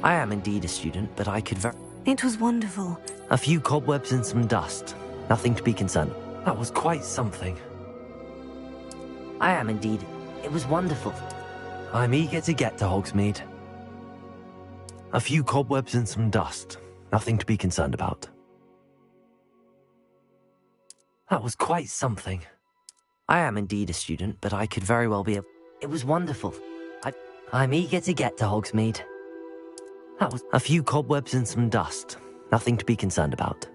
I am indeed a student, but I could It was wonderful. A few cobwebs and some dust. Nothing to be concerned. That was quite something. I am indeed. It was wonderful. I'm eager to get to Hogsmeade. A few cobwebs and some dust. Nothing to be concerned about. That was quite something. I am indeed a student, but I could very well be a... It was wonderful. I'm eager to get to Hogsmeade. That was a few cobwebs and some dust. Nothing to be concerned about.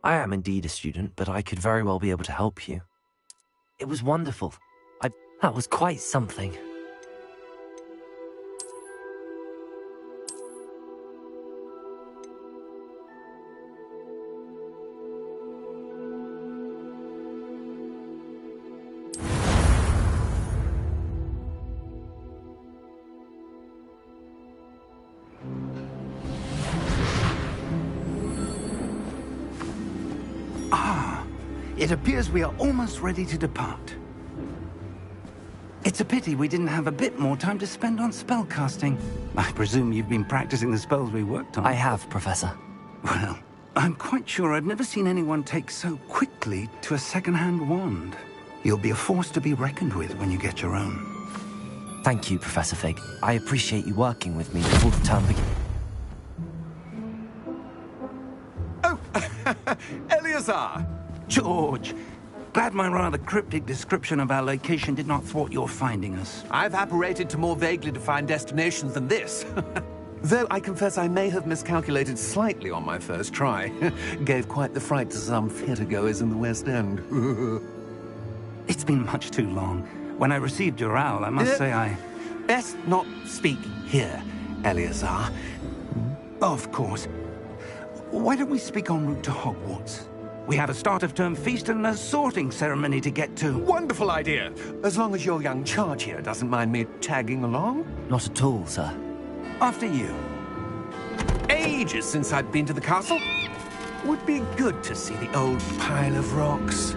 I am indeed a student, but I could very well be able to help you. It was wonderful. That was quite something. It appears we are almost ready to depart. It's a pity we didn't have a bit more time to spend on spellcasting. I presume you've been practicing the spells we worked on. I have, Professor. Well, I'm quite sure I've never seen anyone take so quickly to a second-hand wand. You'll be a force to be reckoned with when you get your own. Thank you, Professor Fig. I appreciate you working with me before the term begins. Oh, Eleazar! George, glad my rather cryptic description of our location did not thwart your finding us. I've apparated to more vaguely defined destinations than this. Though I confess I may have miscalculated slightly on my first try. Gave quite the fright to some theatergoers in the West End. It's been much too long. When I received your owl, I must say I... Best not speak here, Eleazar. Of course. Why don't we speak en route to Hogwarts? We have a start-of-term feast and a sorting ceremony to get to. Wonderful idea! As long as your young charge here doesn't mind me tagging along. Not at all, sir. After you. Ages since I'd been to the castle. Would be good to see the old pile of rocks.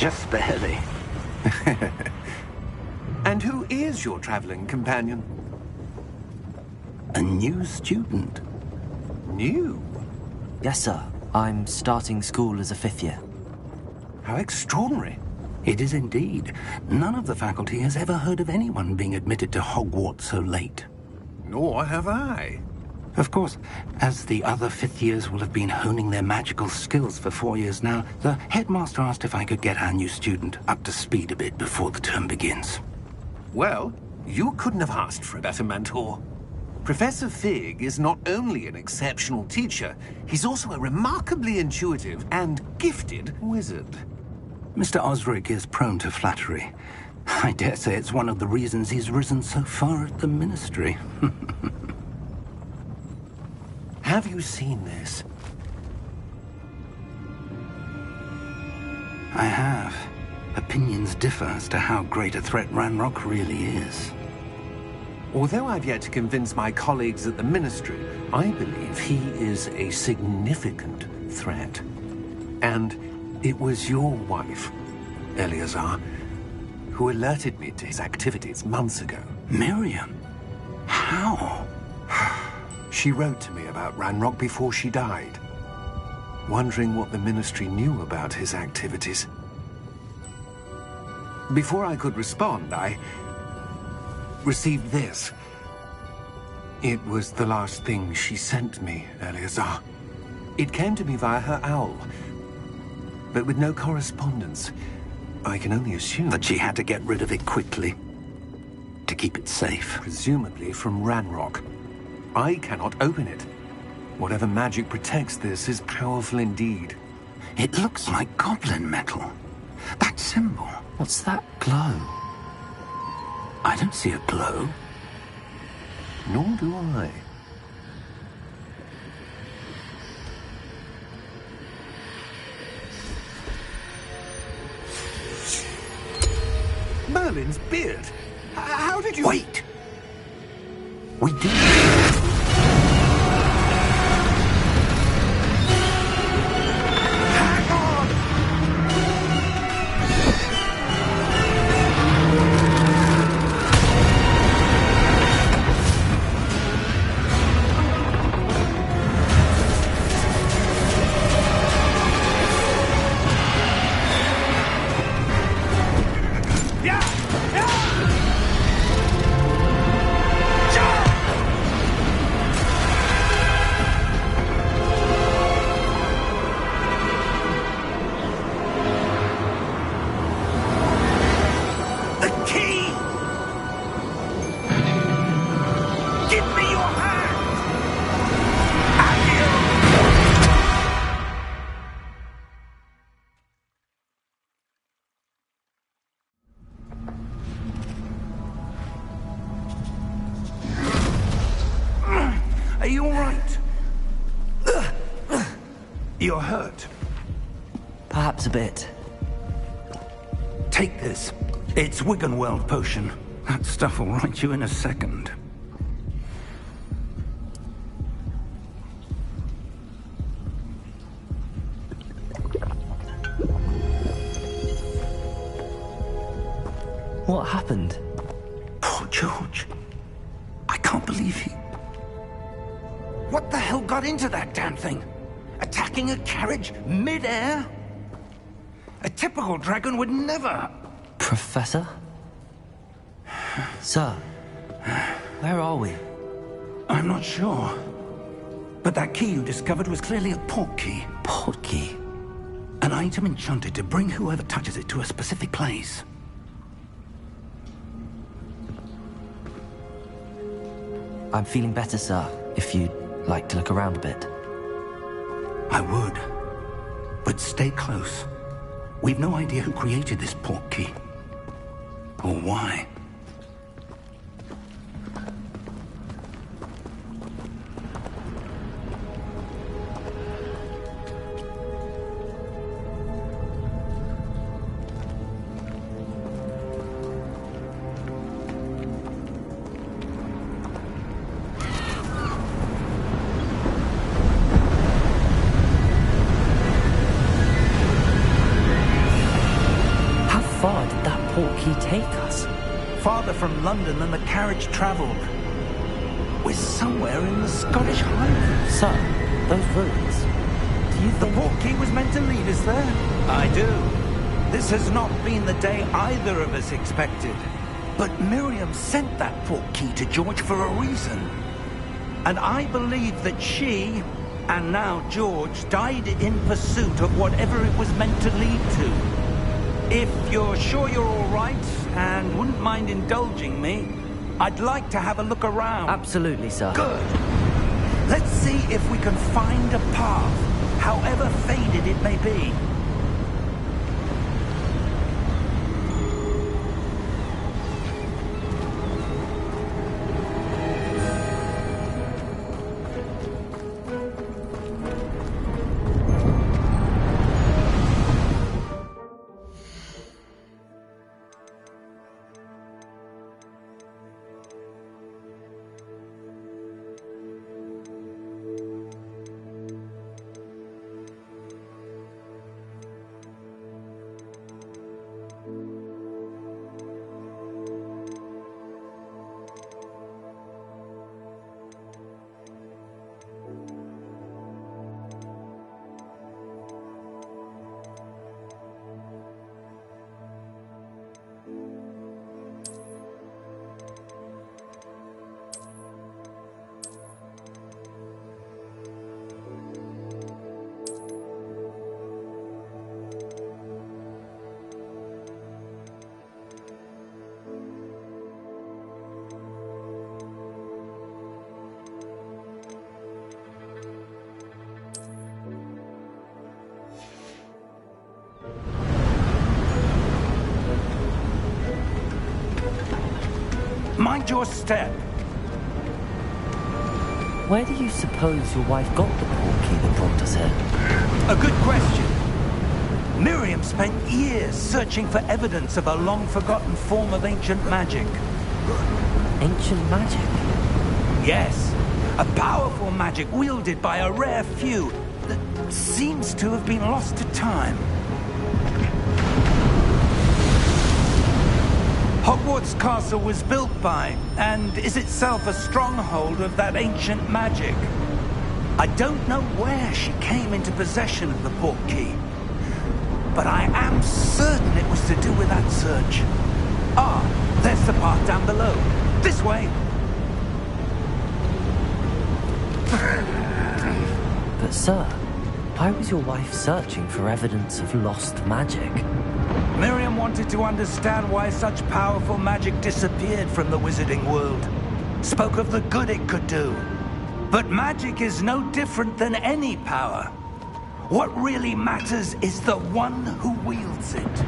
Just barely. And who is your traveling companion? A new student. New? Yes, sir. I'm starting school as a 5th year. How extraordinary. It is indeed. None of the faculty has ever heard of anyone being admitted to Hogwarts so late. Nor have I. Of course, as the other 5th years will have been honing their magical skills for 4 years now, the headmaster asked if I could get our new student up to speed a bit before the term begins. Well, you couldn't have asked for a better mentor. Professor Fig is not only an exceptional teacher, he's also a remarkably intuitive and gifted wizard. Mr. Osric is prone to flattery. I dare say it's one of the reasons he's risen so far at the Ministry. Have you seen this? I have. Opinions differ as to how great a threat Ranrock really is. Although I've yet to convince my colleagues at the Ministry, I believe he is a significant threat. And it was your wife, Eleazar, who alerted me to his activities months ago. Miriam? How? She wrote to me about Ranrock before she died, wondering what the Ministry knew about his activities. Before I could respond, I received this. It was the last thing she sent me, Eleazar. It came to me via her owl, but with no correspondence. I can only assume That she had to get rid of it quickly, to keep it safe. presumably from Ranrock. I cannot open it. Whatever magic protects this is powerful indeed. It looks like goblin metal. That symbol. What's that glow? I don't see a glow. Nor do I. Merlin's beard. How did you... Wait! We did. Hang on! Are you all right? You're hurt. Perhaps a bit. Take this. It's Wiggenweld potion. That stuff will right you in a second. What happened? Poor George. I can't believe he... What the hell got into that damn thing? Attacking a carriage mid-air? A typical dragon would never... Professor? Sir, where are we? I'm not sure. But that key you discovered was clearly a port key. Port key? An item enchanted to bring whoever touches it to a specific place. I'm feeling better, sir, if you'd like to look around a bit. I would. But stay close. We've no idea who created this port key. Or why. portkey take us? Farther from London than the carriage travelled. We're somewhere in the Scottish Highlands. Sir, those ruins. Do you The think... portkey was meant to lead us there? I do. This has not been the day either of us expected. But Miriam sent that portkey to George for a reason. And I believe that she, and now George, died in pursuit of whatever it was meant to lead to. If you're sure you're all right, and wouldn't mind indulging me, I'd like to have a look around. Absolutely, sir. Good. Let's see if we can find a path, however faded it may be. Mind your step. Where do you suppose your wife got the portkey that brought us here? A good question. Miriam spent years searching for evidence of a long-forgotten form of ancient magic. Ancient magic? Yes, a powerful magic wielded by a rare few that seems to have been lost to time. Hogwarts Castle was built by, and is itself a stronghold of that ancient magic. I don't know where she came into possession of the portkey, but I am certain it was to do with that search. Ah, there's the path down below. This way! But sir, why was your wife searching for evidence of lost magic? Miriam wanted to understand why such powerful magic disappeared from the wizarding world. Spoke of the good it could do. But magic is no different than any power. What really matters is the one who wields it.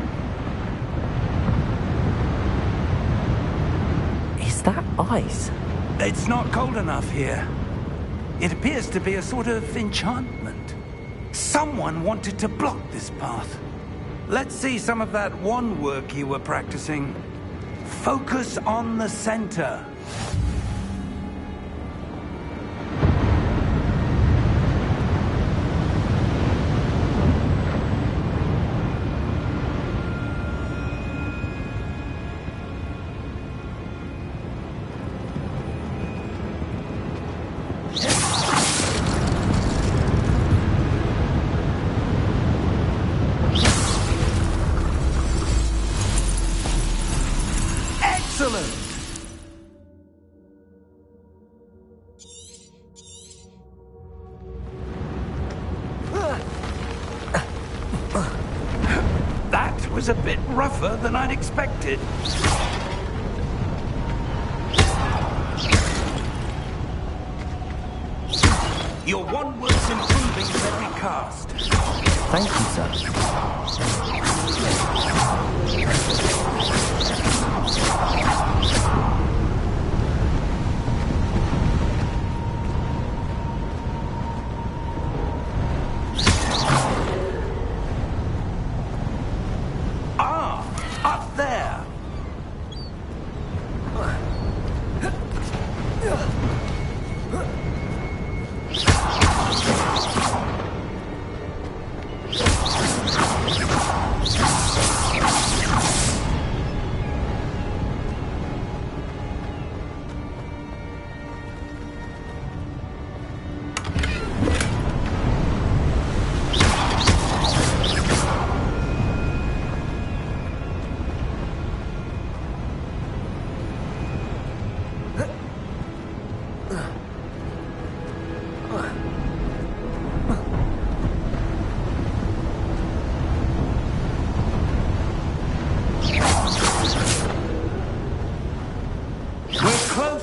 Is that ice? It's not cold enough here. It appears to be a sort of enchantment. Someone wanted to block this path. Let's see some of that wand work you were practicing. Focus on the center. Excellent! That was a bit rougher than I'd expected. Your wand works improving with every cast. Thank you, sir. Up there!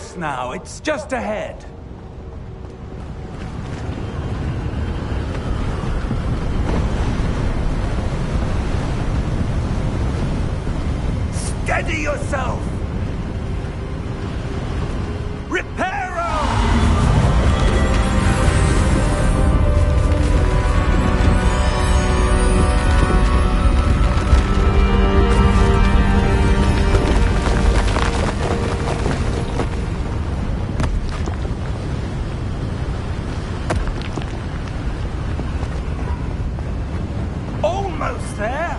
close now. It's just ahead. Steady yourself! Reparo! Almost there!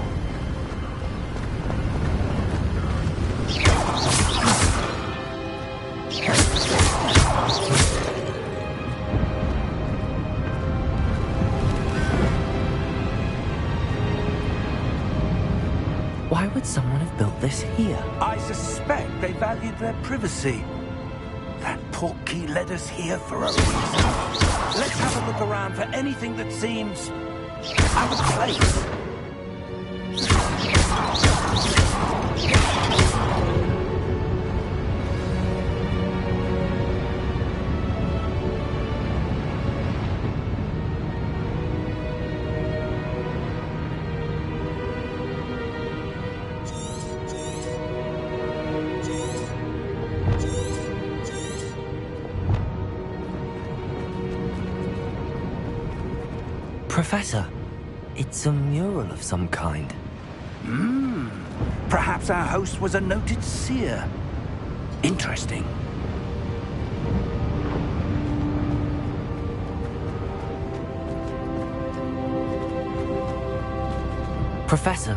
Why would someone have built this here? I suspect they valued their privacy. That portkey led us here for a reason. Let's have a look around for anything that seems out of place. Professor, it's a mural of some kind. Perhaps our host was a noted seer. Interesting. Professor,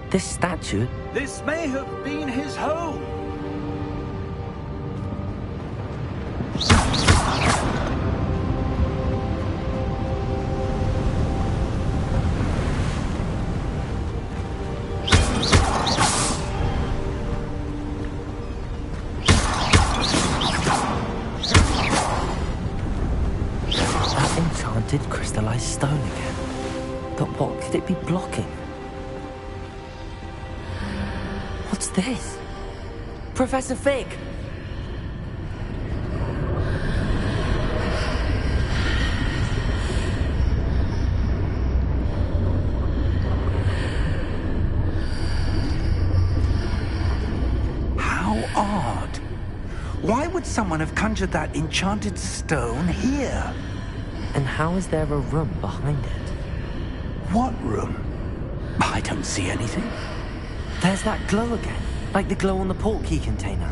this statue... This may have been his home. Enchanted crystallized stone again. But what could it be blocking? What's this? Professor Fig! How odd. Why would someone have conjured that enchanted stone here? And how is there a room behind it? What room? I don't see anything. There's that glow again, like the glow on the portkey container.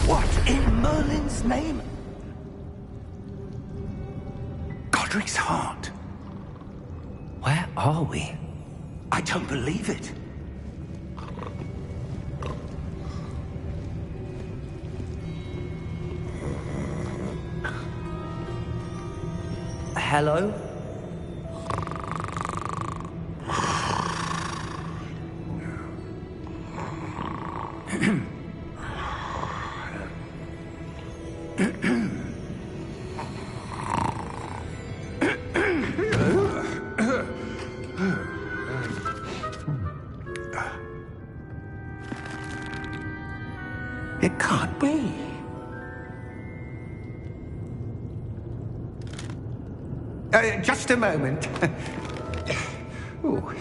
What in Merlin's name? Godric's heart. Where are we? I don't believe it. Hello? It can't be. Just a moment. Oh.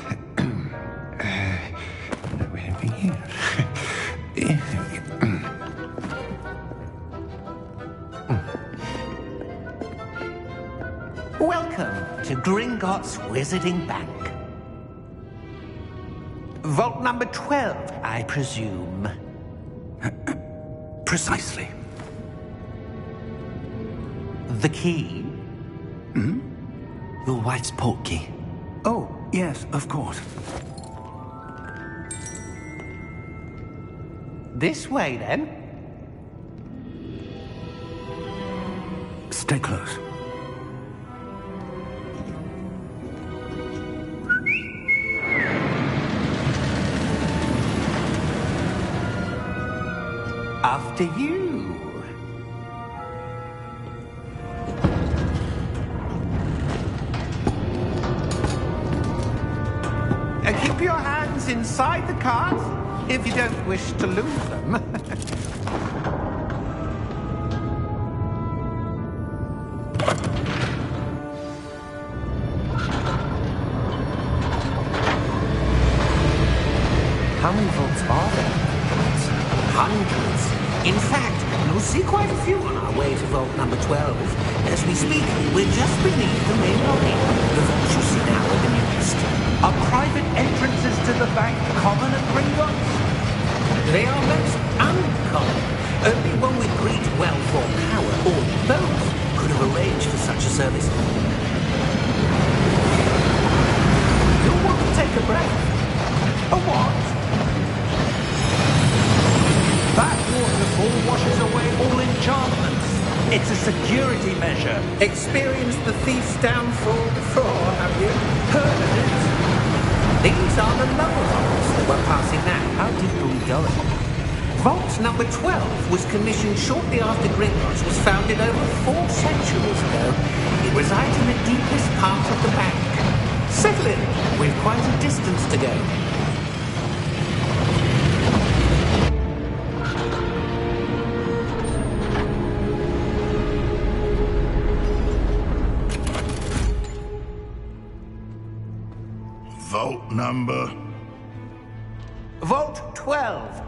Welcome to Gringotts Wizarding Bank. Vault number 12, I presume. Precisely. The key? Your wife's portkey. Oh, yes, of course. This way, then. Stay close. After you. Keep keep your hands inside the cart if you don't wish to lose them. How many vaults are there? Hundreds. In fact, you'll see quite a few on our way to vault number 12. As we speak, we're just beneath the main lobby. The vaults you see now are the newest. Are private entrances to the bank common at Gringotts? They are most uncommon. Only one with great wealth or power, or both, could have arranged for such a service. You'll want to take a breath. A what? That waterfall washes away all enchantments. It's a security measure. Experienced the thief's downfall before, have you? Heard of it? These are the lower vaults that we're passing now. How deep are we going? Vault number 12 was commissioned shortly after Gringotts was founded over 4 centuries ago. It resides in the deepest part of the bank. Settle in. We've quite a distance to go. Vault number? Vault 12.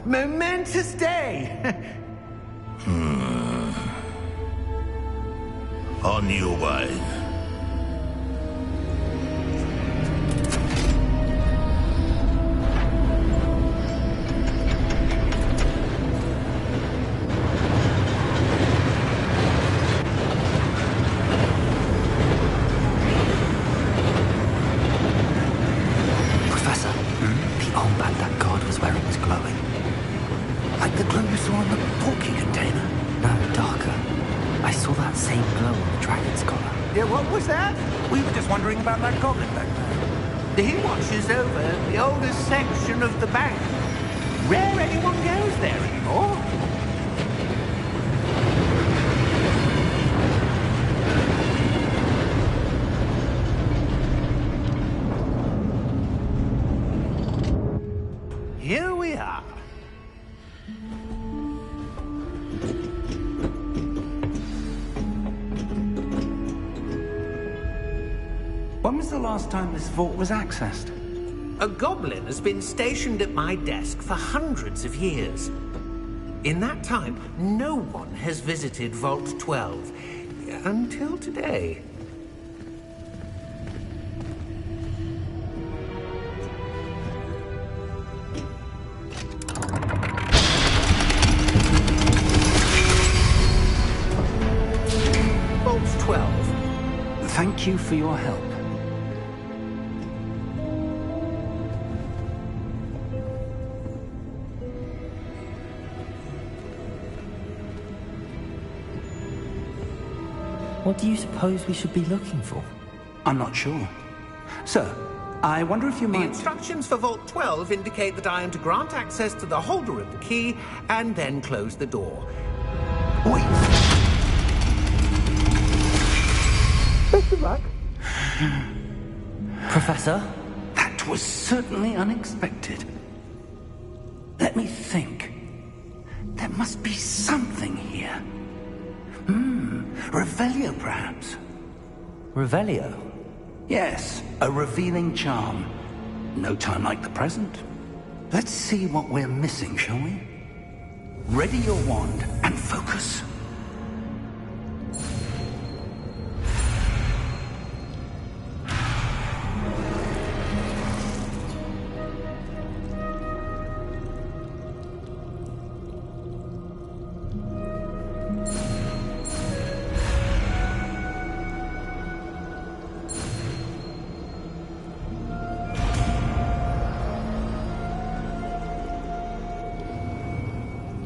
Momentous day. On your way. Professor, the armband that guard was wearing was glowing. Like the glow you saw on the porky container. No, darker. I saw that same glow on the dragon's collar. Yeah, what was that? We were just wondering about that goblin back there. He watches over the oldest section of the bank. Rare anyone goes there anymore. Here we are. When was the last time this vault was accessed? A goblin has been stationed at my desk for hundreds of years. In that time, no one has visited Vault 12. Until today. Vault 12. Thank you for your help. What do you suppose we should be looking for? I'm not sure. Sir, I wonder if you The might... instructions for Vault 12 indicate that I am to grant access to the holder of the key and then close the door. Wait! Best of luck. Professor? That was certainly unexpected. Let me think. There must be something here. Revelio, perhaps? Revelio? Yes, a revealing charm. No time like the present. Let's see what we're missing, shall we? Ready your wand and focus.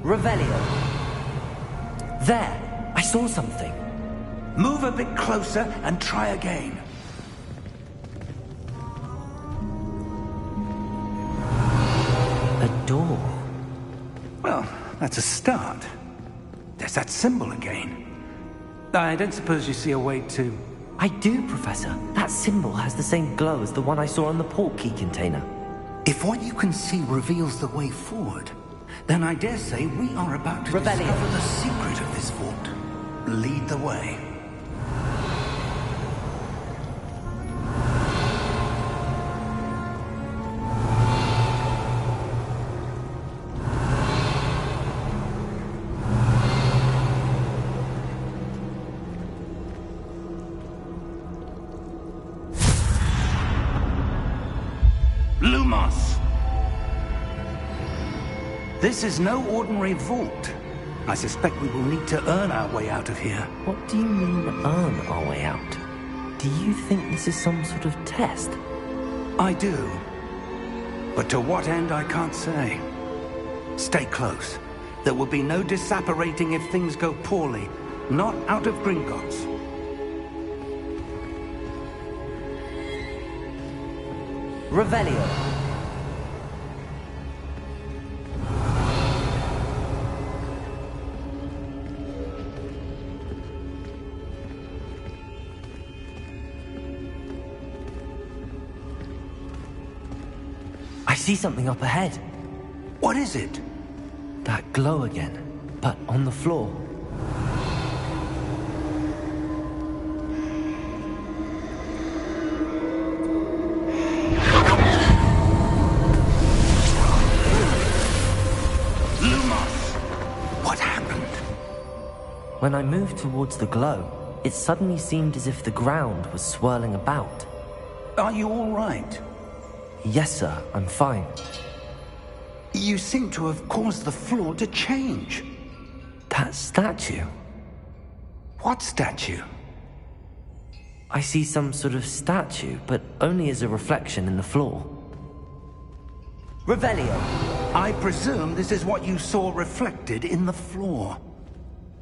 Revelio. There! I saw something. Move a bit closer and try again. A door. Well, that's a start. There's that symbol again. I don't suppose you see a way to I do, Professor. That symbol has the same glow as the one I saw on the port key container. If what you can see reveals the way forward, then I dare say we are about to Rebellion. discover the secret of this vault. Lead the way. Lumos! This is no ordinary vault. I suspect we will need to earn our way out of here. What do you mean, earn our way out? Do you think this is some sort of test? I do. But to what end, I can't say. Stay close. There will be no disapparating if things go poorly. Not out of Gringotts. Revelio. I see something up ahead. What is it? That glow again, but on the floor. When I moved towards the glow, it suddenly seemed as if the ground was swirling about. Are you all right? Yes, sir, I'm fine. You seem to have caused the floor to change. That statue? What statue? I see some sort of statue, but only as a reflection in the floor. Revelio! I presume this is what you saw reflected in the floor.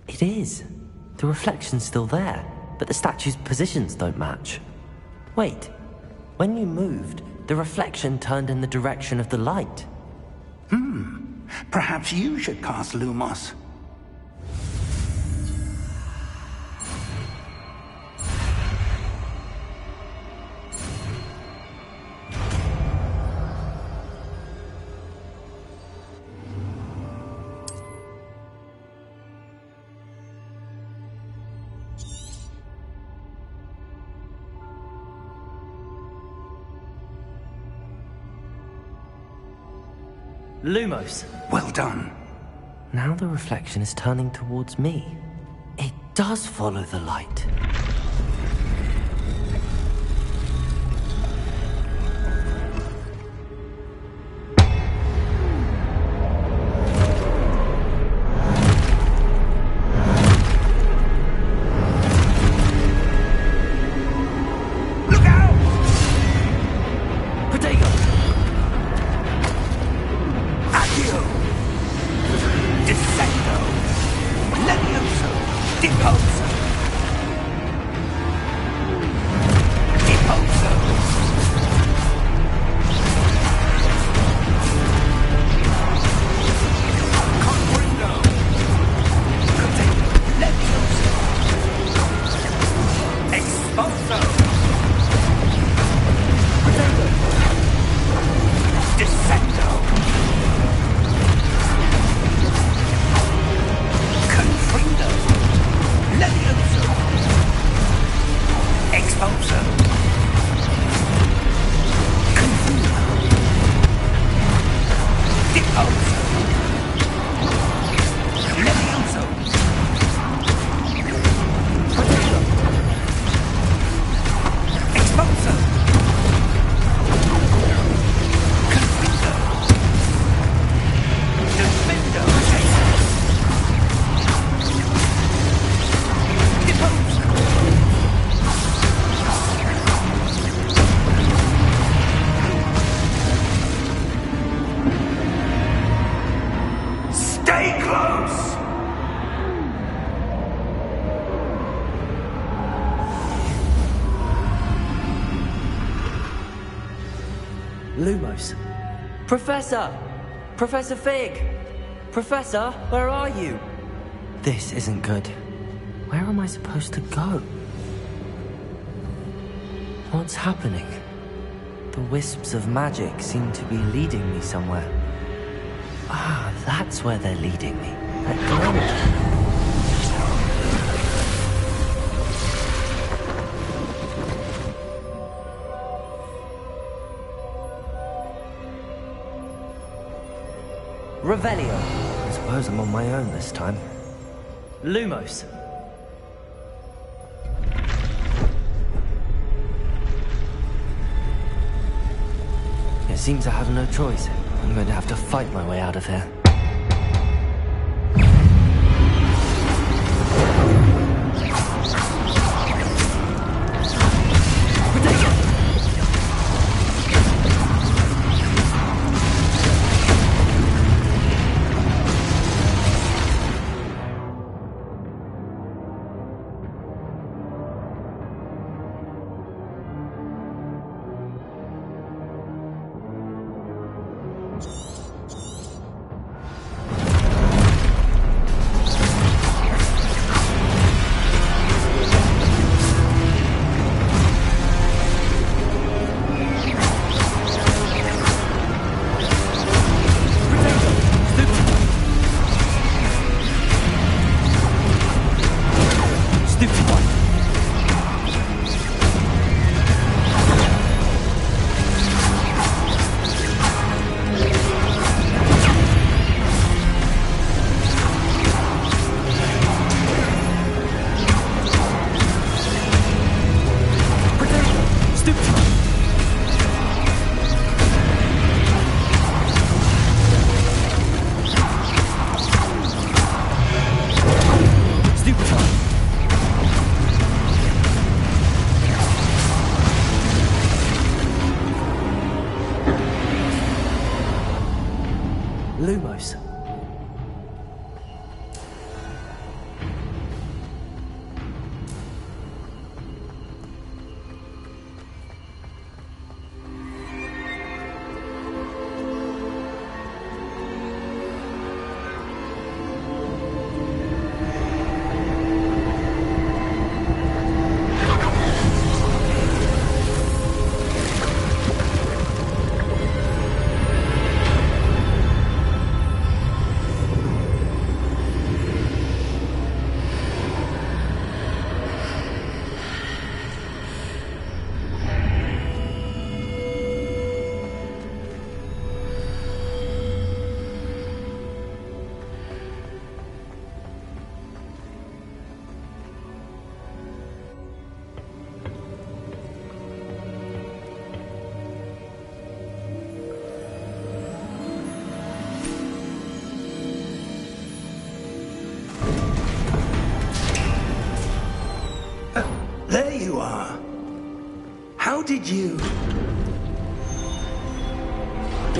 It is. The reflection's still there, but the statue's positions don't match. Wait, when you moved, the reflection turned in the direction of the light. Perhaps you should cast Lumos. Lumos! Well done. Now the reflection is turning towards me. It does follow the light. Lumos. Professor! Professor Fig! Professor, where are you? This isn't good. Where am I supposed to go? What's happening? The wisps of magic seem to be leading me somewhere. Ah, that's where they're leading me. That glow. Revelio. I suppose I'm on my own this time. Lumos. It seems I have no choice. I'm going to have to fight my way out of here. Lumos. There you are. How did you...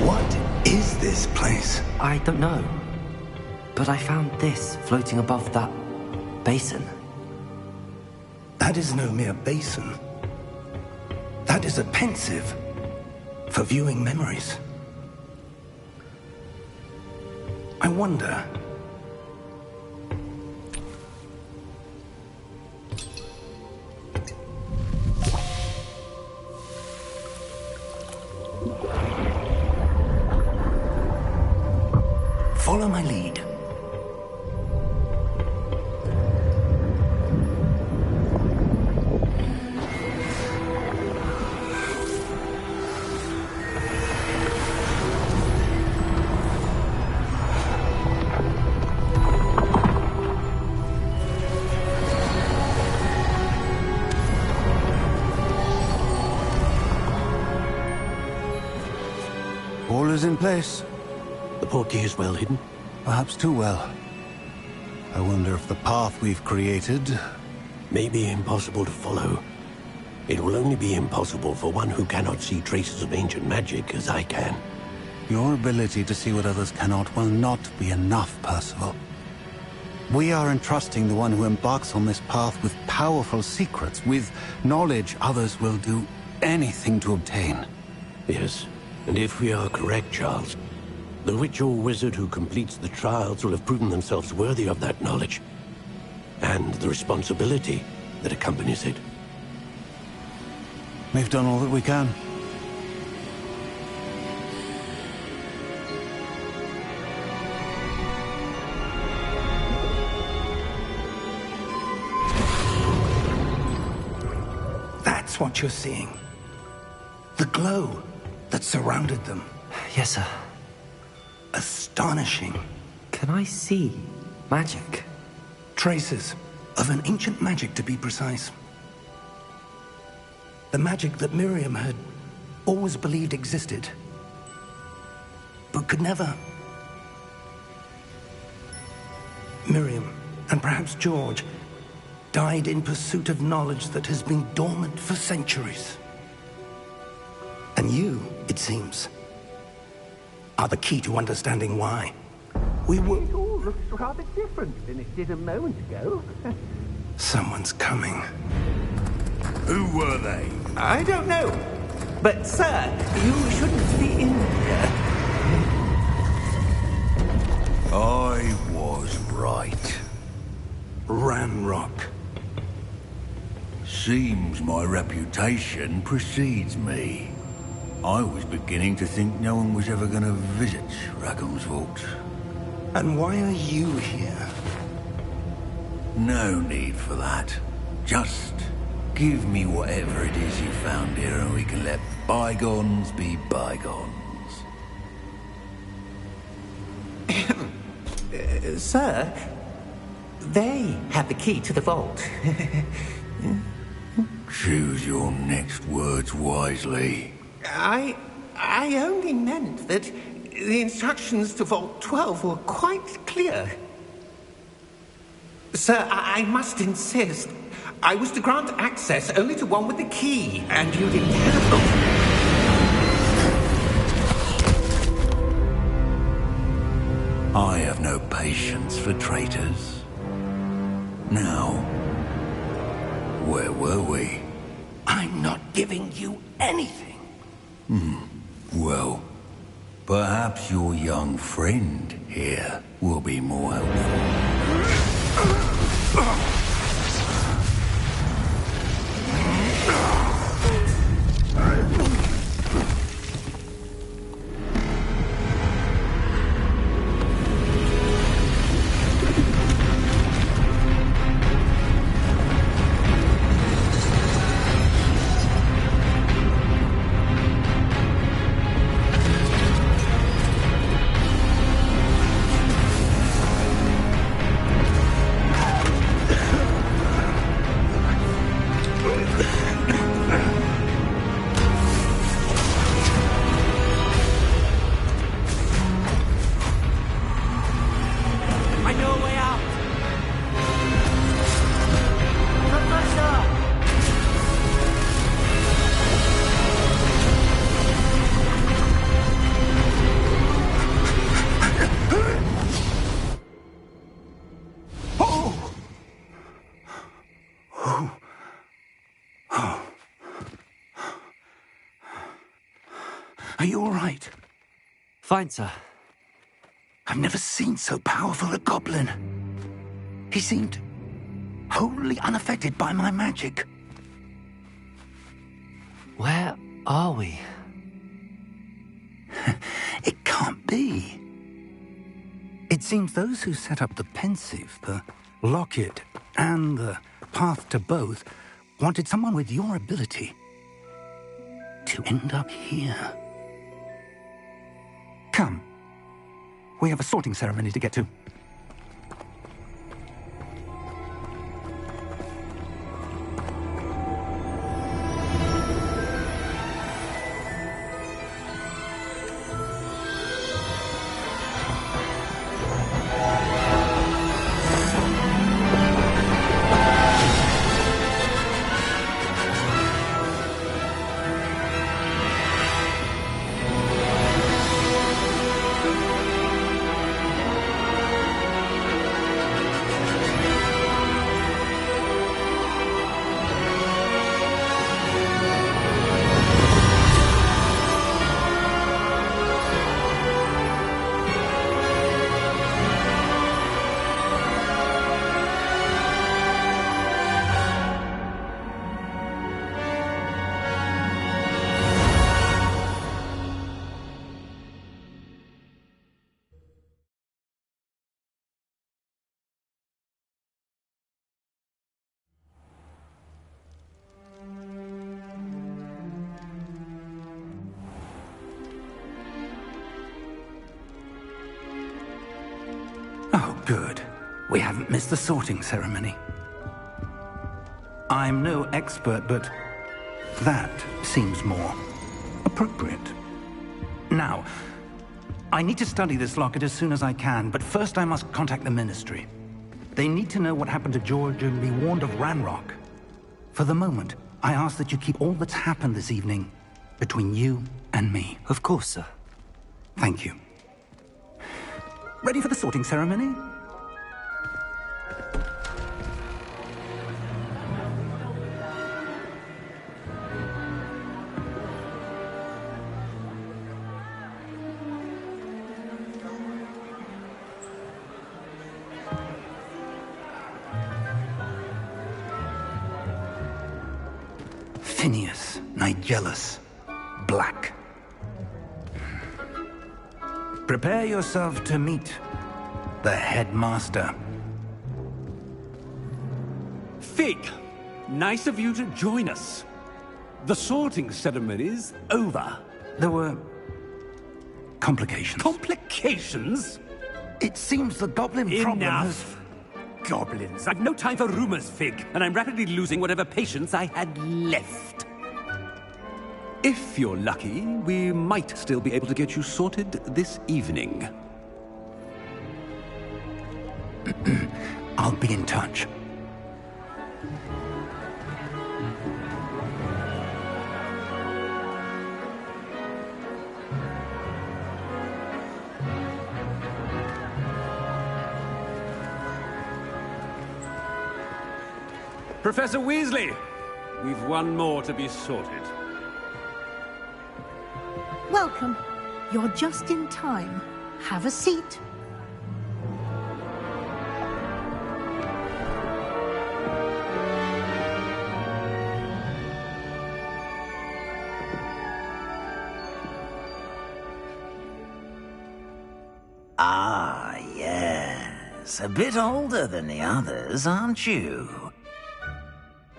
What is this place? I don't know. But I found this floating above that basin. That is no mere basin. That is a pensive for viewing memories. I wonder... Follow my lead. All is in place. The portkey is well hidden? Perhaps too well. I wonder if the path we've created... May be impossible to follow. It will only be impossible for one who cannot see traces of ancient magic as I can. Your ability to see what others cannot will not be enough, Percival. We are entrusting the one who embarks on this path with powerful secrets, with knowledge others will do anything to obtain. Yes, and if we are correct, Charles, the witch or wizard who completes the trials will have proven themselves worthy of that knowledge, and the responsibility that accompanies it. We've done all that we can. That's what you're seeing. The glow that surrounded them. Yes, sir. Astonishing. Can I see magic? Traces of an ancient magic, to be precise. The magic that Miriam had always believed existed, but could never. Miriam, and perhaps George, died in pursuit of knowledge that has been dormant for centuries. And you, it seems, are the key to understanding why. It all looks rather different than it did a moment ago. Someone's coming. Who were they? I don't know. But, sir, you shouldn't be in here. I was right. Ranrock. Seems my reputation precedes me. I was beginning to think no one was ever going to visit Rackham's Vault. And why are you here? No need for that. Just give me whatever it is you found here and we can let bygones be bygones. Sir, they have the key to the vault. Choose your next words wisely. I only meant that the instructions to Vault 12 were quite clear. Sir, I must insist. I was to grant access only to one with the key, and you didn't have them. I have no patience for traitors. Now, where were we? I'm not giving you anything. Well, perhaps your young friend here will be more helpful. Are you all right? Fine, sir. I've never seen so powerful a goblin. He seemed wholly unaffected by my magic. Where are we? It can't be. It seems those who set up the Pensieve, the Locket, and the Path to Both wanted someone with your ability to end up here. Come. We have a sorting ceremony to get to. Good. We haven't missed the sorting ceremony. I'm no expert, but that seems more appropriate. Now, I need to study this locket as soon as I can, but first I must contact the Ministry. They need to know what happened to George and be warned of Ranrock. For the moment, I ask that you keep all that's happened this evening between you and me. Of course, sir. Thank you. Ready for the sorting ceremony? Phineas, Nigellus, Black. Prepare yourself to meet the headmaster. Fig, nice of you to join us. The sorting ceremony's over. There were complications. Complications? It seems the goblin problem has... Enough. Goblins. I've no time for rumors, Fig, and I'm rapidly losing whatever patience I had left. If you're lucky, we might still be able to get you sorted this evening. I'll be in touch. Professor Weasley, we've one more to be sorted. Welcome. You're just in time. Have a seat. Ah, yes. A bit older than the others, aren't you?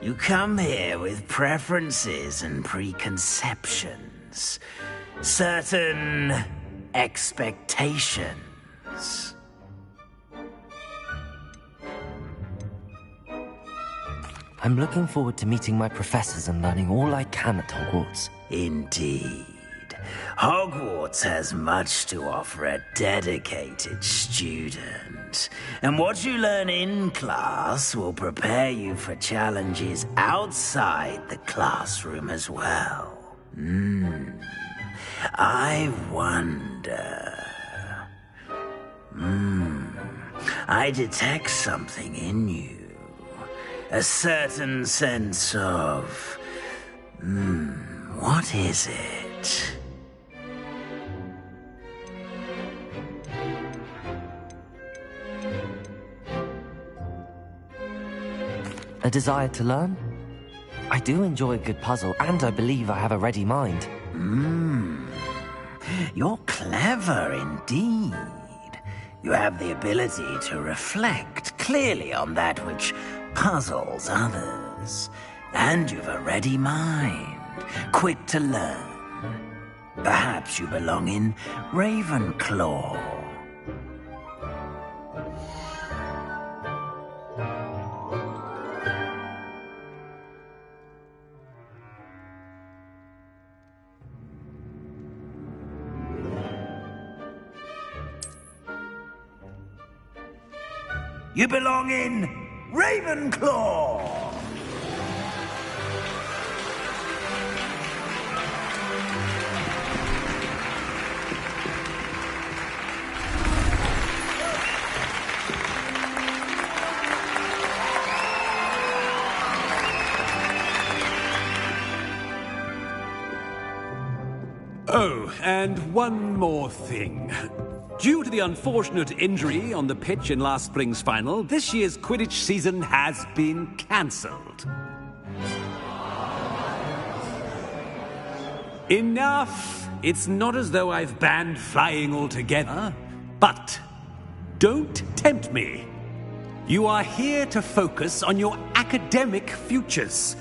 You come here with preferences and preconceptions. Certain expectations. I'm looking forward to meeting my professors and learning all I can at Hogwarts. Indeed. Hogwarts has much to offer a dedicated student. And what you learn in class will prepare you for challenges outside the classroom as well. I wonder... I detect something in you. A certain sense of... what is it? A desire to learn? I do enjoy a good puzzle, and I believe I have a ready mind. You're clever indeed. You have the ability to reflect clearly on that which puzzles others. And you've a ready mind, quick to learn. Perhaps you belong in Ravenclaw. You belong in Ravenclaw! Oh, and one more thing. Due to the unfortunate injury on the pitch in last spring's final, this year's Quidditch season has been cancelled. Enough! It's not as though I've banned flying altogether, but don't tempt me. You are here to focus on your academic futures.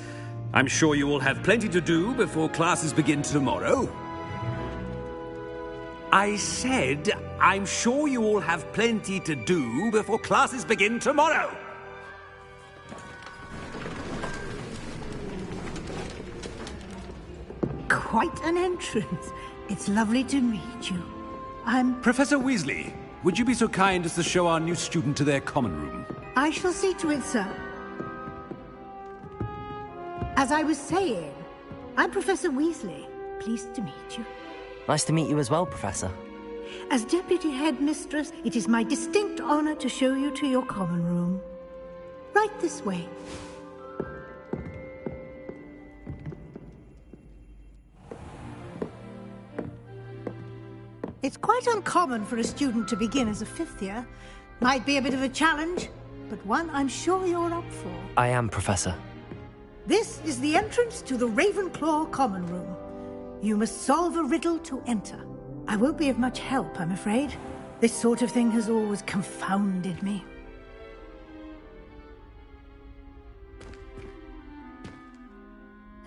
I'm sure you will have plenty to do before classes begin tomorrow. I said I'm sure you all have plenty to do before classes begin tomorrow. Quite an entrance. It's lovely to meet you. I'm... Professor Weasley, would you be so kind as to show our new student to their common room? I shall see to it, sir. As I was saying, I'm Professor Weasley. Pleased to meet you. Nice to meet you as well, Professor. As Deputy Headmistress, it is my distinct honor to show you to your common room. Right this way. It's quite uncommon for a student to begin as a fifth year. Might be a bit of a challenge, but one I'm sure you're up for. I am, Professor. This is the entrance to the Ravenclaw common room. You must solve a riddle to enter. I won't be of much help, I'm afraid. This sort of thing has always confounded me.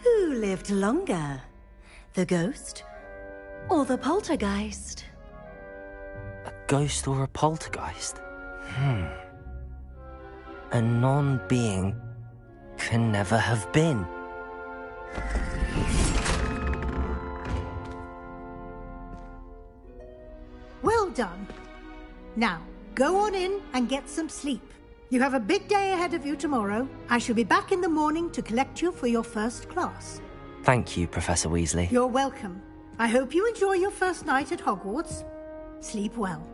Who lived longer? The ghost or the poltergeist? A ghost or a poltergeist? A non-being can never have been. Well done. Now, go on in and get some sleep. You have a big day ahead of you tomorrow. I shall be back in the morning to collect you for your first class. Thank you, Professor Weasley. You're welcome. I hope you enjoy your first night at Hogwarts. Sleep well.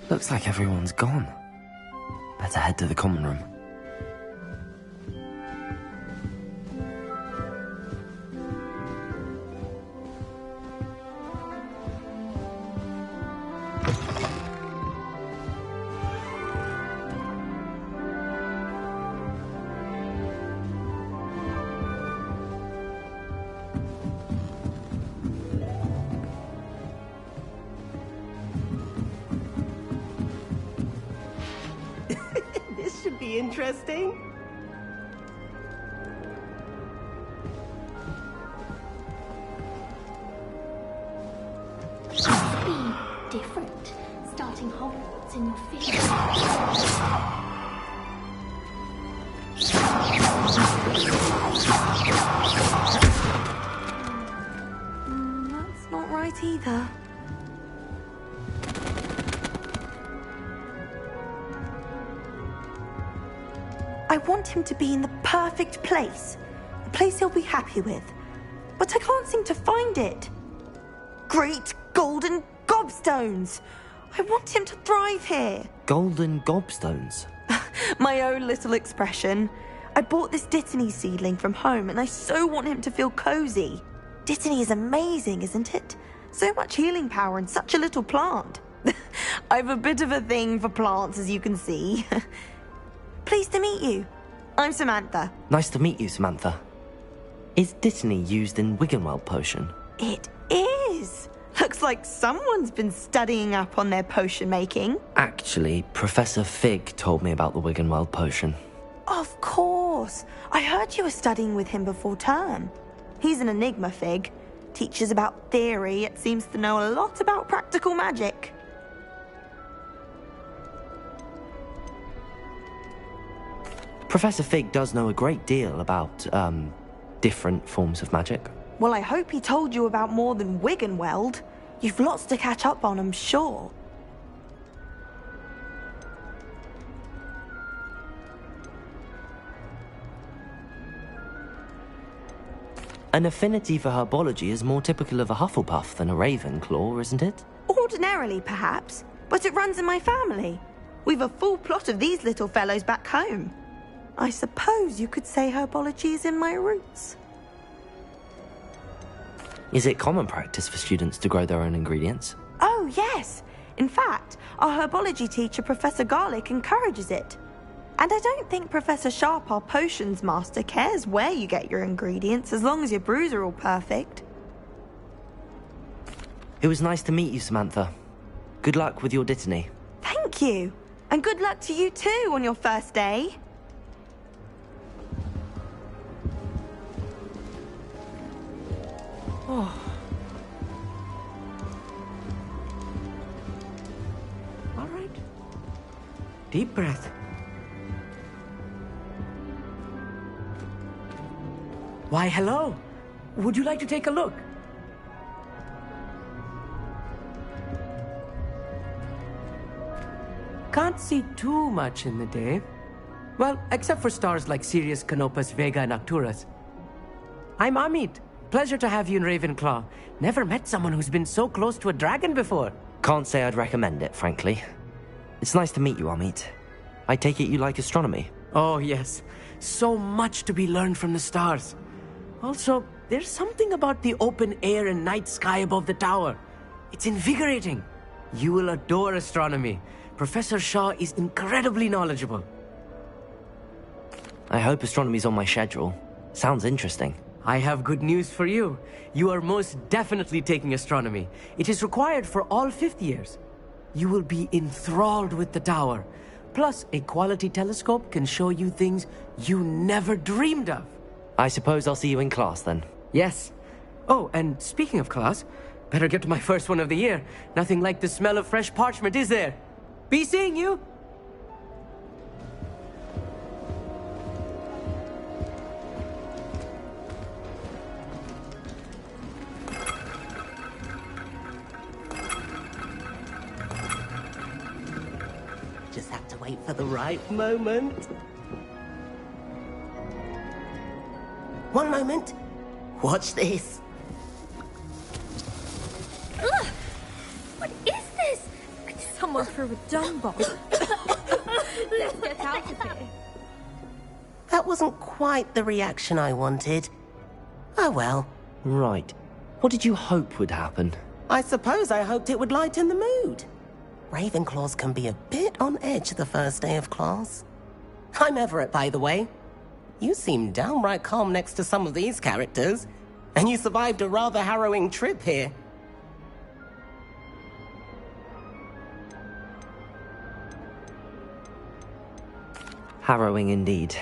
Looks like everyone's gone. Better head to the common room. This should be interesting. Be different, starting Hogwarts in your fifth year. That's not right either. I want him to be in the perfect place. A place he'll be happy with. But I can't seem to find it. Great golden gobstones! I want him to thrive here. Golden gobstones? My own little expression. I bought this Dittany seedling from home and I so want him to feel cozy. Dittany is amazing, isn't it? So much healing power in such a little plant. I've a bit of a thing for plants, as you can see. Pleased to meet you. I'm Samantha. Nice to meet you, Samantha. Is Dittany used in Wiggenweld potion? It is. Looks like someone's been studying up on their potion making. Actually, Professor Fig told me about the Wiggenweld potion. Of course. I heard you were studying with him before term. He's an enigma, Fig. Teaches about theory, yet seems to know a lot about practical magic. Professor Fig does know a great deal about, different forms of magic. Well, I hope he told you about more than Wiggenweld. You've lots to catch up on, I'm sure. An affinity for herbology is more typical of a Hufflepuff than a Ravenclaw, isn't it? Ordinarily, perhaps, but it runs in my family. We've a full plot of these little fellows back home. I suppose you could say herbology is in my roots. Is it common practice for students to grow their own ingredients? Oh, yes. In fact, our herbology teacher, Professor Garlick, encourages it. And I don't think Professor Sharp, our potions master, cares where you get your ingredients as long as your brews are all perfect. It was nice to meet you, Samantha. Good luck with your dittany. Thank you. And good luck to you too on your first day. Oh. All right. Deep breath. Why, hello. Would you like to take a look? Can't see too much in the day. Well, except for stars like Sirius, Canopus, Vega, and Arcturus. I'm Amit. Pleasure to have you in Ravenclaw. Never met someone who's been so close to a dragon before. Can't say I'd recommend it, frankly. It's nice to meet you, Amit. I take it you like astronomy? Oh, yes. So much to be learned from the stars. Also, there's something about the open air and night sky above the tower. It's invigorating. You will adore astronomy. Professor Shaw is incredibly knowledgeable. I hope astronomy's on my schedule. Sounds interesting. I have good news for you. You are most definitely taking astronomy. It is required for all 5th years. You will be enthralled with the tower. Plus, a quality telescope can show you things you never dreamed of. I suppose I'll see you in class then. Yes. Oh, and speaking of class, better get to my first one of the year. Nothing like the smell of fresh parchment, is there? Be seeing you! Just have to wait for the right moment. One moment. Watch this. Ugh! What is this? Someone threw a dung bomb. Let's get out of here. That wasn't quite the reaction I wanted. Oh well. Right. What did you hope would happen? I suppose I hoped it would lighten the mood. Ravenclaws can be a bit on edge the first day of class. I'm Everett, by the way. You seem downright calm next to some of these characters, and you survived a rather harrowing trip here. Harrowing indeed.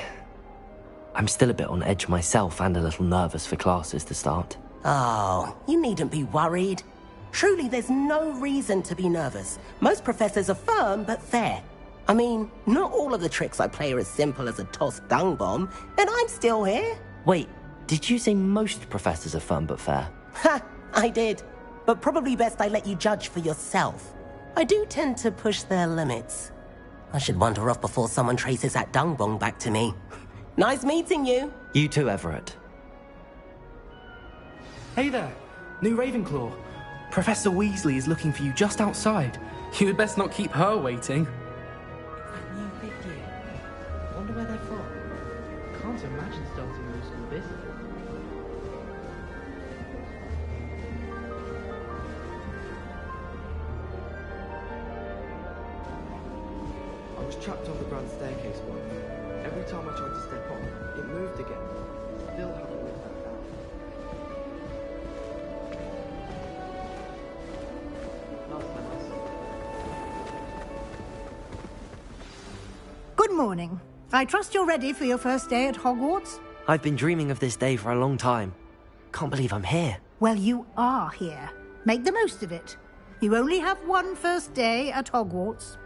I'm still a bit on edge myself and a little nervous for classes to start. Oh, you needn't be worried. Truly, there's no reason to be nervous. Most professors are firm but fair. I mean, not all of the tricks I play are as simple as a tossed dung bomb, and I'm still here. Wait, did you say most professors are firm but fair? Ha, I did. But probably best I let you judge for yourself. I do tend to push their limits. I should wander off before someone traces that dung bomb back to me. Nice meeting you. You too, Everett. Hey there, new Ravenclaw. Professor Weasley is looking for you just outside. You had best not keep her waiting. New 5th year. Wonder where they're from. Can't imagine starting new school this year. I was trapped on the grand staircase once. Every time I tried to step on, it moved again. Still haven't lived that down. Good morning. I trust you're ready for your first day at Hogwarts? I've been dreaming of this day for a long time. Can't believe I'm here. Well, you are here. Make the most of it. You only have one first day at Hogwarts.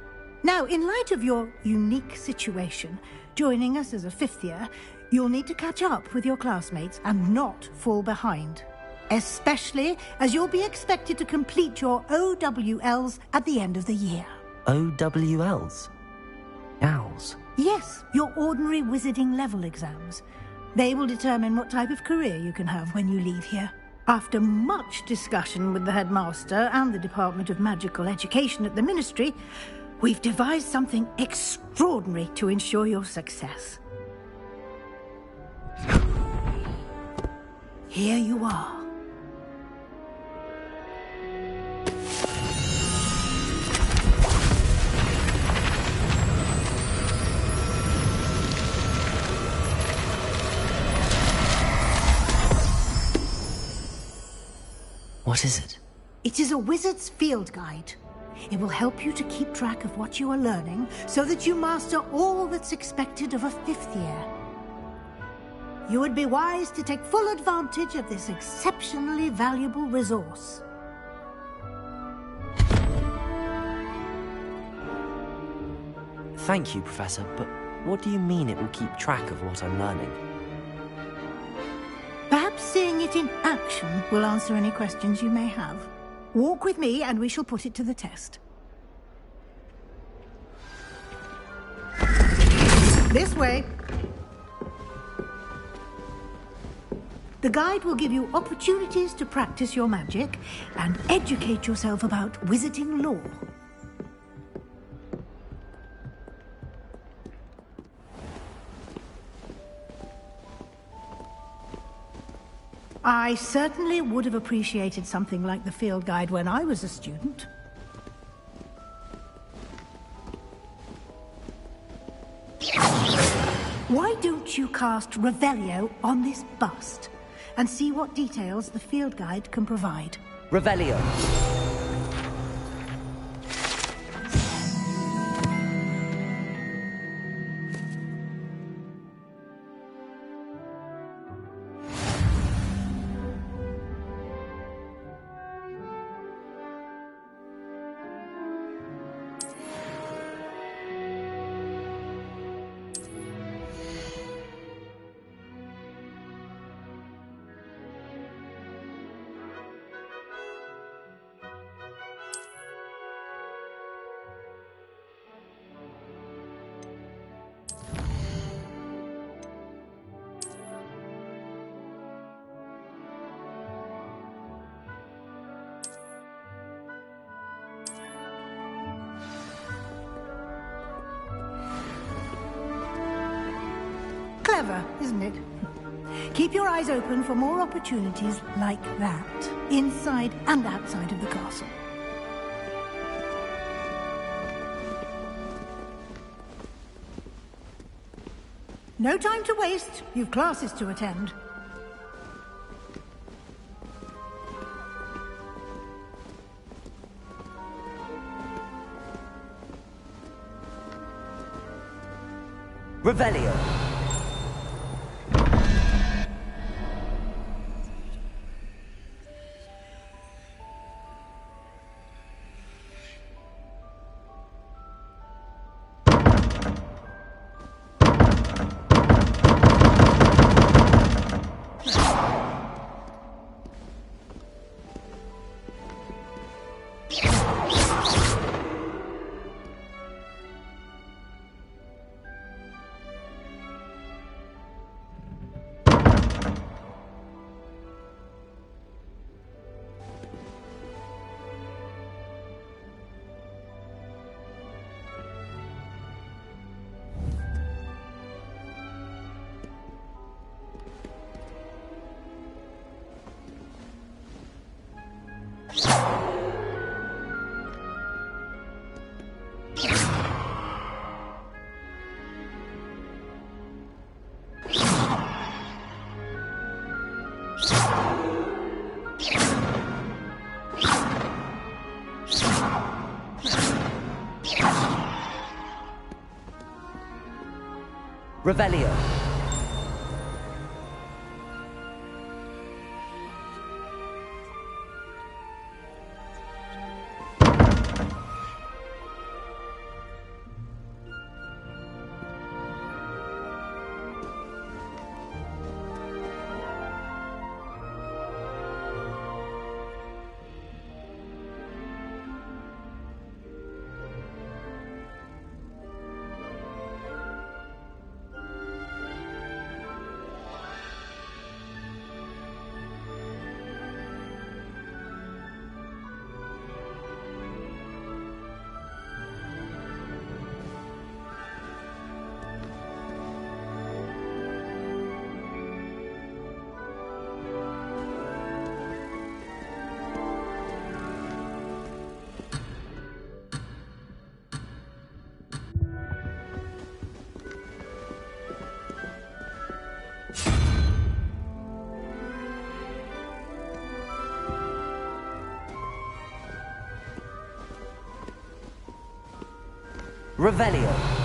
Now, in light of your unique situation, joining us as a 5th year, you'll need to catch up with your classmates and not fall behind. Especially as you'll be expected to complete your OWLs at the end of the year. OWLs? Owls? Yes, your ordinary wizarding level exams. They will determine what type of career you can have when you leave here. After much discussion with the headmaster and the Department of Magical Education at the Ministry, we've devised something extraordinary to ensure your success. Here you are. What is it? It is a wizard's field guide. It will help you to keep track of what you are learning so that you master all that's expected of a 5th year. You would be wise to take full advantage of this exceptionally valuable resource. Thank you, Professor, but what do you mean it will keep track of what I'm learning? Perhaps seeing it in action will answer any questions you may have. Walk with me and we shall put it to the test. This way. The guide will give you opportunities to practice your magic and educate yourself about wizarding lore. I certainly would have appreciated something like the field guide when I was a student. Why don't you cast Revelio on this bust and see what details the field guide can provide? Revelio. Clever, isn't it? Keep your eyes open for more opportunities like that, inside and outside of the castle. No time to waste. You've classes to attend. Revelio. Revelio. Revelio.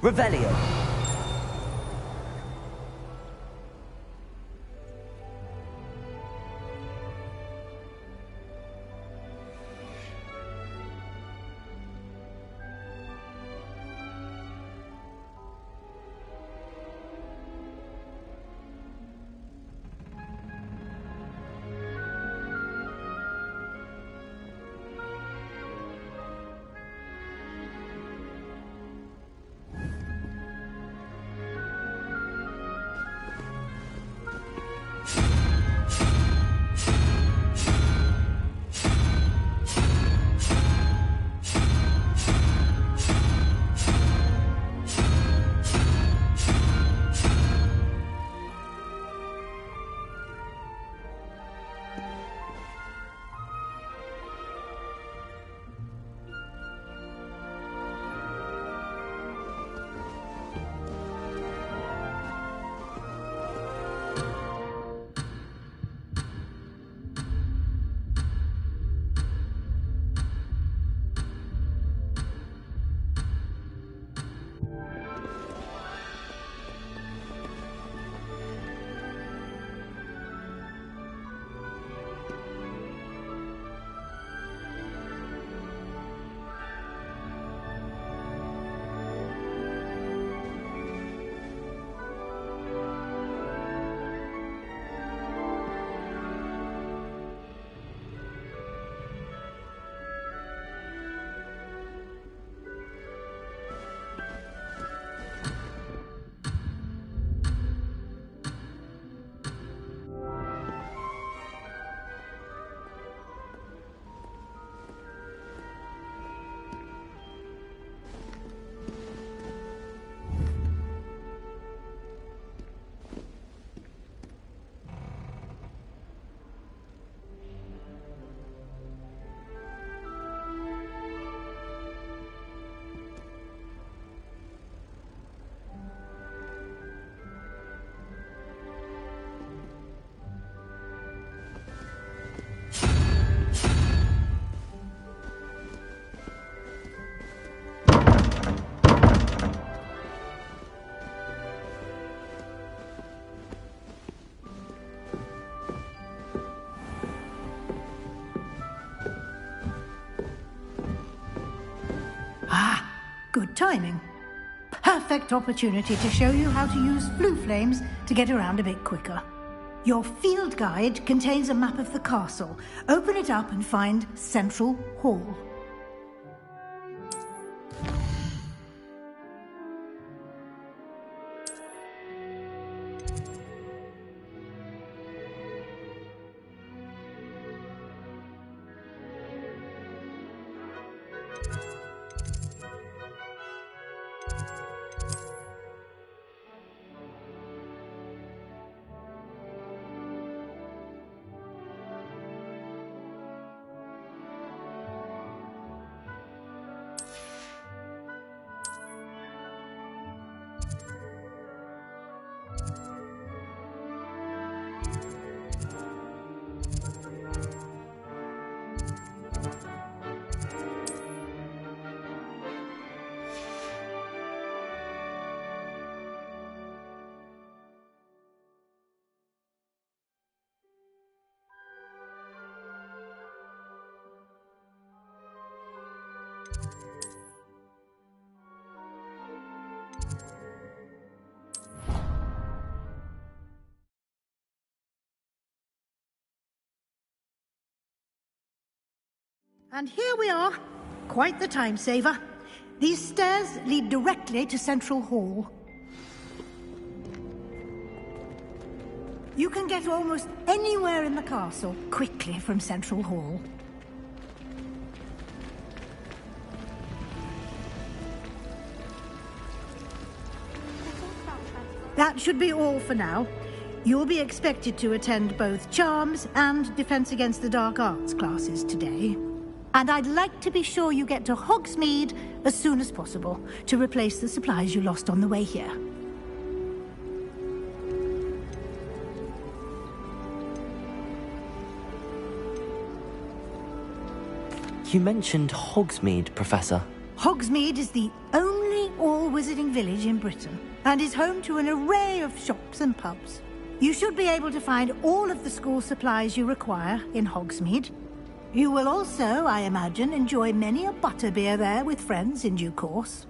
Revelio. Good timing. Perfect opportunity to show you how to use flue flames to get around a bit quicker. Your field guide contains a map of the castle. Open it up and find Central Hall. And here we are. Quite the time saver. These stairs lead directly to Central Hall. You can get almost anywhere in the castle quickly from Central Hall. That should be all for now. You'll be expected to attend both Charms and Defense Against the Dark Arts classes today. And I'd like to be sure you get to Hogsmeade as soon as possible to replace the supplies you lost on the way here. You mentioned Hogsmeade, Professor. Hogsmeade is the only all-wizarding village in Britain and is home to an array of shops and pubs. You should be able to find all of the school supplies you require in Hogsmeade. You will also, I imagine, enjoy many a butterbeer there with friends in due course.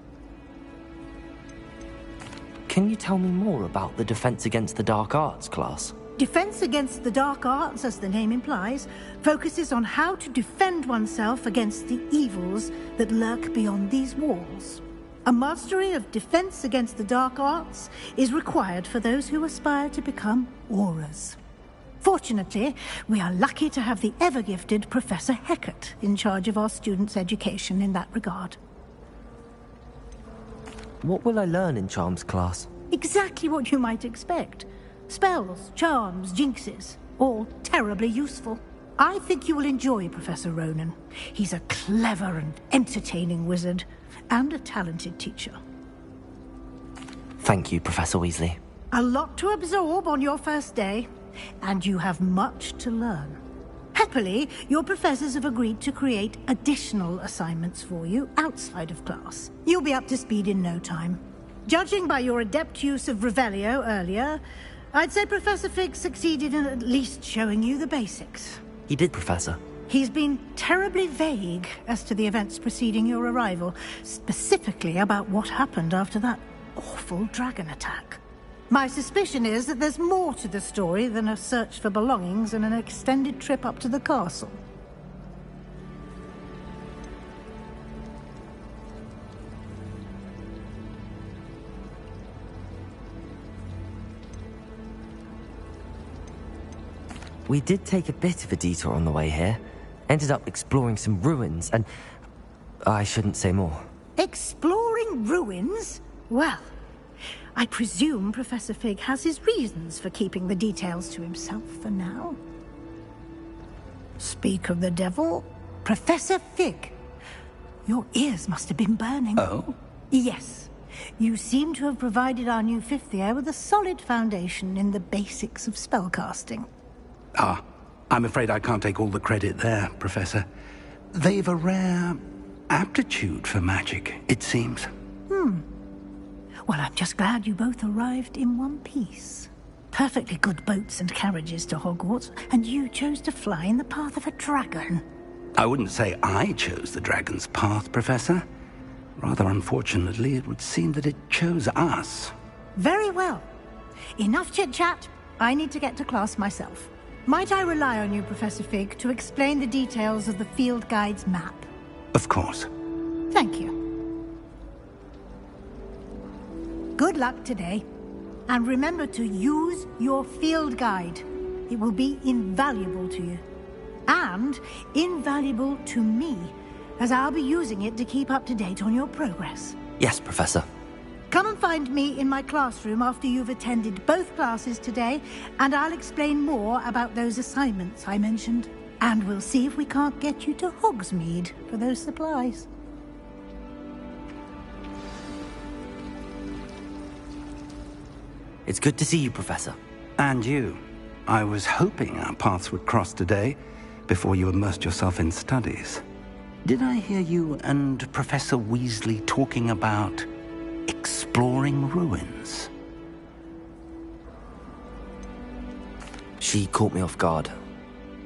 Can you tell me more about the Defense Against the Dark Arts class? Defense Against the Dark Arts, as the name implies, focuses on how to defend oneself against the evils that lurk beyond these walls. A mastery of Defense Against the Dark Arts is required for those who aspire to become Aurors. Fortunately, we are lucky to have the ever-gifted Professor Hecat in charge of our students' education in that regard. What will I learn in Charms class? Exactly what you might expect. Spells, charms, jinxes, all terribly useful. I think you will enjoy Professor Ronan. He's a clever and entertaining wizard, and a talented teacher. Thank you, Professor Weasley. A lot to absorb on your first day, and you have much to learn. Happily, your professors have agreed to create additional assignments for you outside of class. You'll be up to speed in no time. Judging by your adept use of Revelio earlier, I'd say Professor Fig succeeded in at least showing you the basics. He did, Professor. He's been terribly vague as to the events preceding your arrival, specifically about what happened after that awful dragon attack. My suspicion is that there's more to the story than a search for belongings and an extended trip up to the castle. We did take a bit of a detour on the way here. Ended up exploring some ruins and... I shouldn't say more. Exploring ruins? Well, I presume Professor Fig has his reasons for keeping the details to himself for now. Speak of the devil, Professor Fig. Your ears must have been burning. Oh? Yes. You seem to have provided our new fifth year with a solid foundation in the basics of spellcasting. Ah, I'm afraid I can't take all the credit there, Professor. They've a rare aptitude for magic, it seems. Well, I'm just glad you both arrived in one piece. Perfectly good boats and carriages to Hogwarts, and you chose to fly in the path of a dragon. I wouldn't say I chose the dragon's path, Professor. Rather unfortunately, it would seem that it chose us. Very well. Enough chit-chat. I need to get to class myself. Might I rely on you, Professor Fig, to explain the details of the field guide's map? Of course. Thank you. Good luck today. And remember to use your field guide. It will be invaluable to you. And invaluable to me, as I'll be using it to keep up to date on your progress. Yes, Professor. Come and find me in my classroom after you've attended both classes today, and I'll explain more about those assignments I mentioned. And we'll see if we can't get you to Hogsmeade for those supplies. It's good to see you, Professor. And you. I was hoping our paths would cross today, before you immersed yourself in studies. Did I hear you and Professor Weasley talking about exploring ruins? She caught me off guard.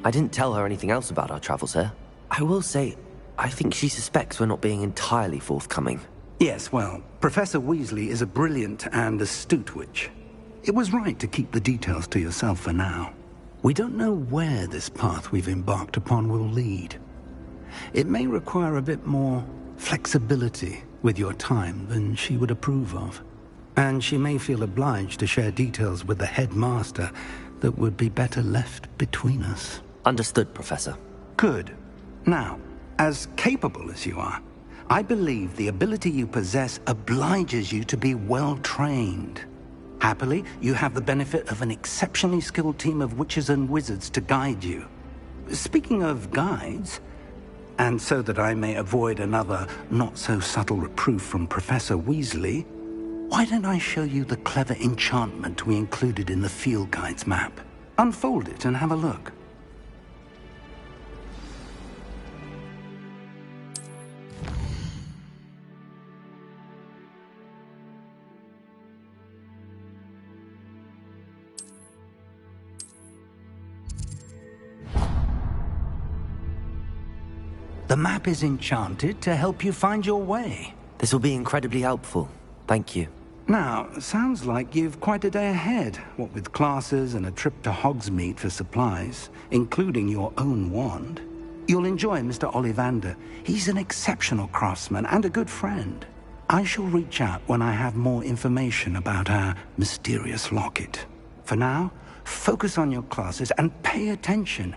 I didn't tell her anything else about our travels here. I will say, I think she suspects we're not being entirely forthcoming. Yes, well, Professor Weasley is a brilliant and astute witch. It was right to keep the details to yourself for now. We don't know where this path we've embarked upon will lead. It may require a bit more flexibility with your time than she would approve of. And she may feel obliged to share details with the headmaster that would be better left between us. Understood, Professor. Good. Now, as capable as you are, I believe the ability you possess obliges you to be well-trained. Happily, you have the benefit of an exceptionally skilled team of witches and wizards to guide you. Speaking of guides, and so that I may avoid another not-so-subtle reproof from Professor Weasley, why don't I show you the clever enchantment we included in the field guide's map? Unfold it and have a look. The map is enchanted to help you find your way. This will be incredibly helpful. Thank you. Now, sounds like you've quite a day ahead, what with classes and a trip to Hogsmeade for supplies, including your own wand. You'll enjoy Mr. Ollivander. He's an exceptional craftsman and a good friend. I shall reach out when I have more information about our mysterious locket. For now, focus on your classes and pay attention.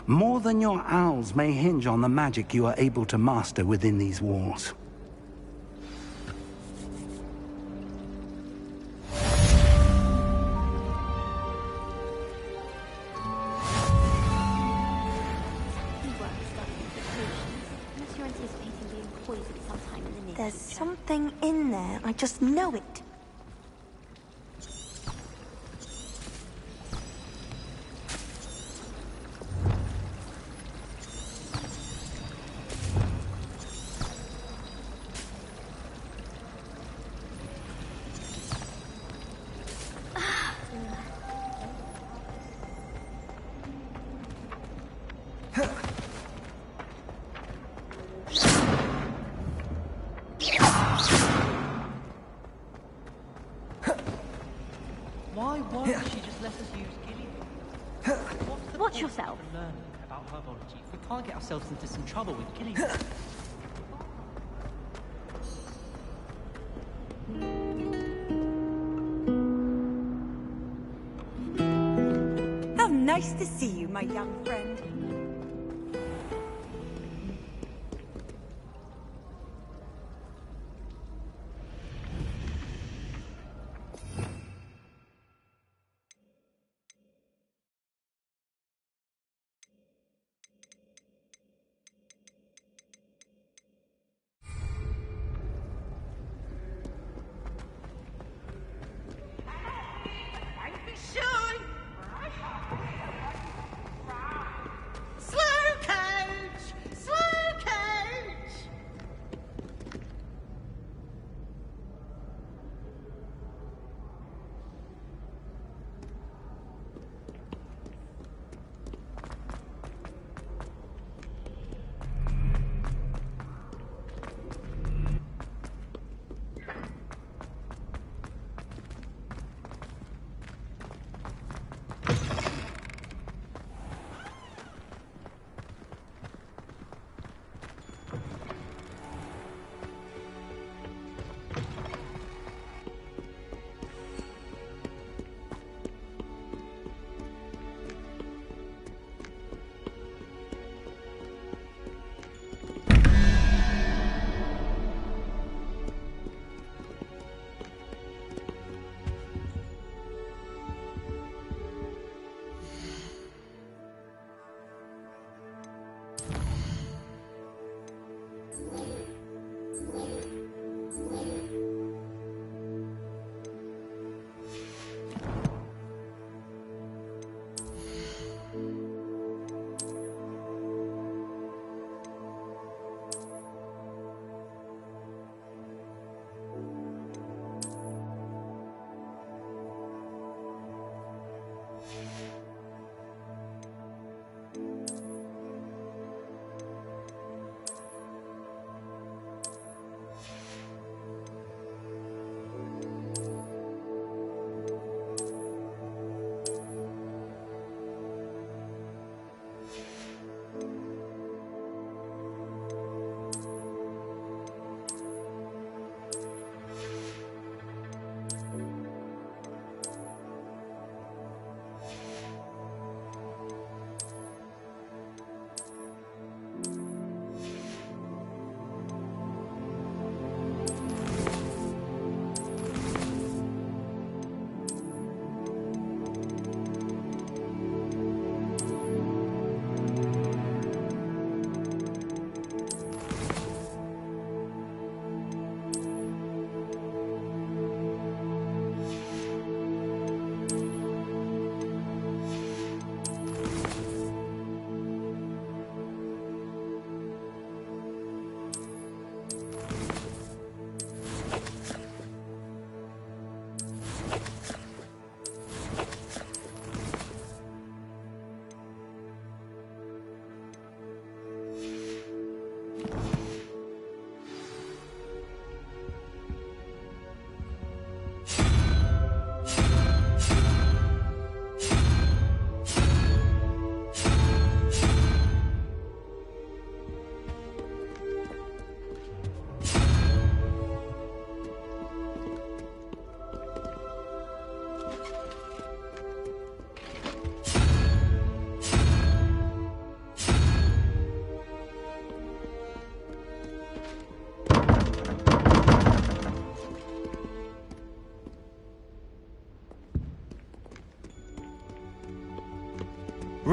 More than your owls may hinge on the magic you are able to master within these walls. There's something in there. I just know it. Why would she just let us use Gillian? Watch yourself. Learn about herbology. We can't get ourselves into some trouble with Gillian. How nice to see you, my young friend.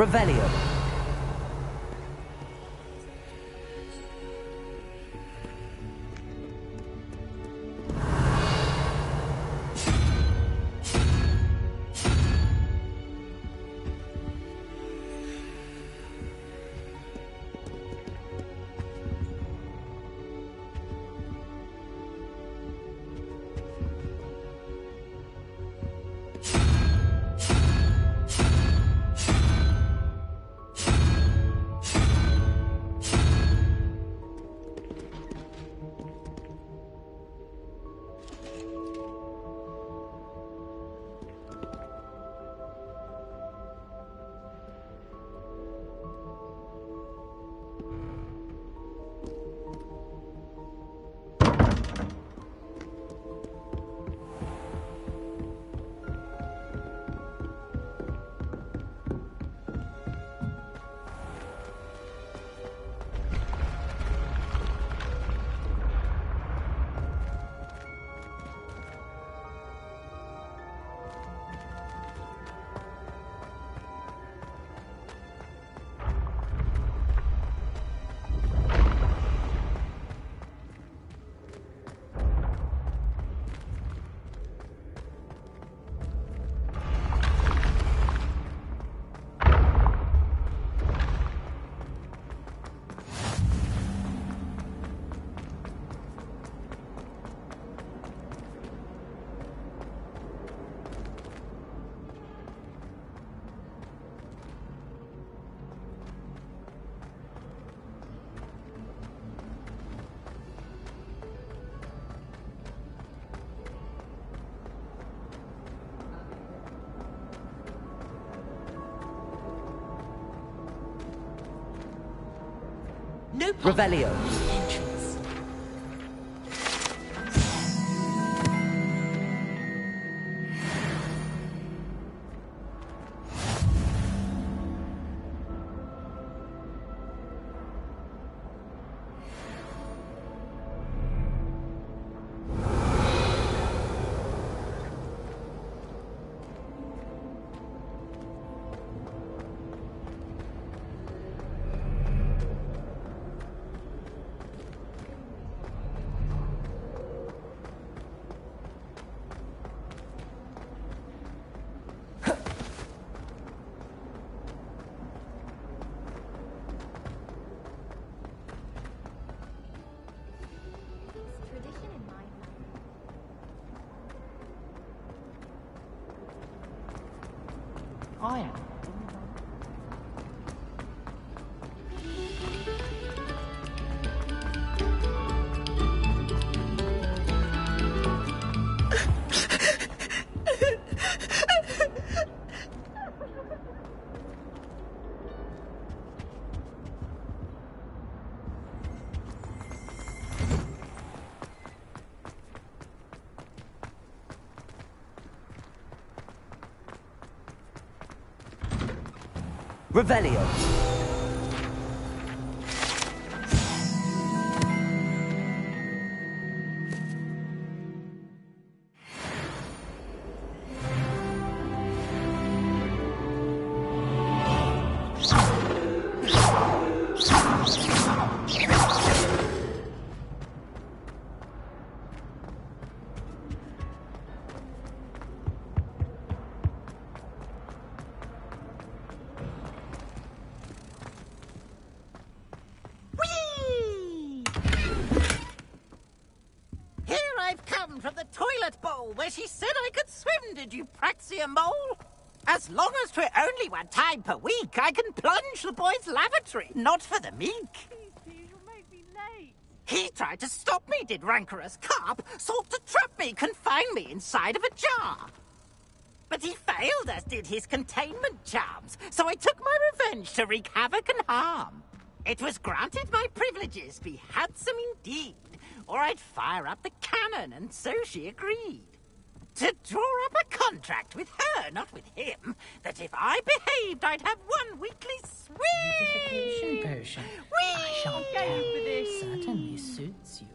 Revelio. No Revelio. I am. Revelio. From the toilet bowl where she said I could swim, did you praxia mole? As long as 'twere only 1 time per week, I can plunge the boy's lavatory, not for the meek. Please, you'll make me late. He tried to stop me, did rancorous carp, sought to trap me, confine me inside of a jar. But he failed, as did his containment charms, so I took my revenge to wreak havoc and harm. It was granted my privileges be handsome indeed, or I'd fire up the cannon, and so she agreed. To draw up a contract with her, not with him, that if I behaved, I'd have 1 weekly swim. Beautification potion. I shan't tell. Certainly suits you.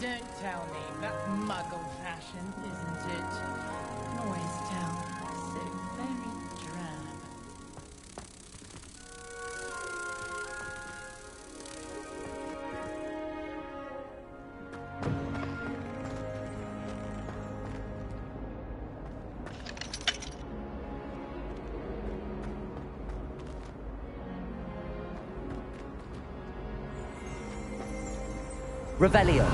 Don't tell me, that's muggle-fashioned, isn't it? Can always tell. So very drab. Revelio.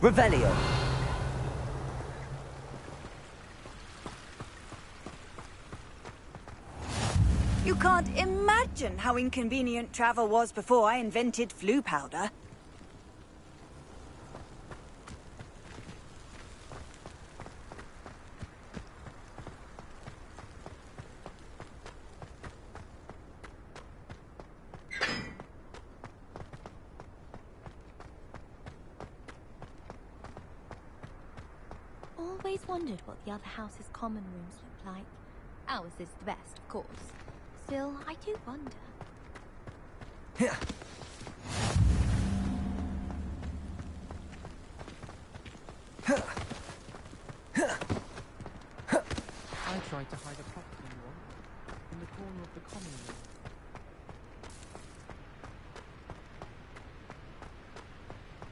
Revelio. You can't imagine how inconvenient travel was before I invented flu powder. Always wondered what the other house's common rooms look like. Ours is the best, of course. Still, I do wonder. I tried to hide a popcorn one in the corner of the common room.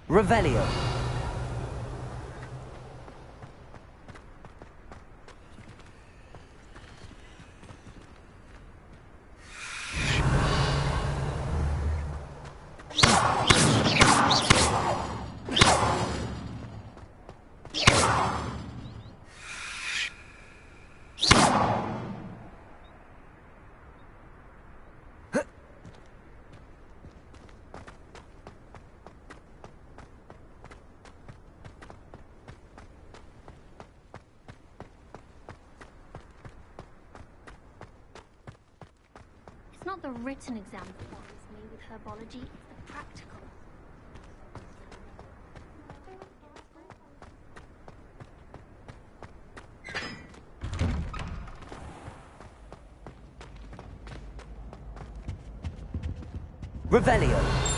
Revelio. It's not the written exam that bothers me with herbology, it's the practical. Revelio.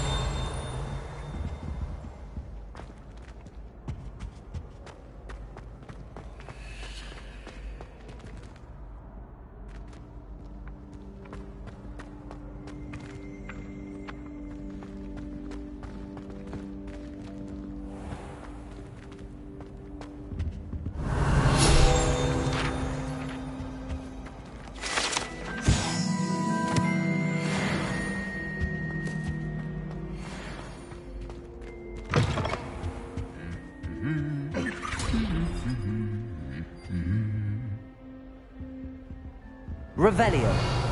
Revelio.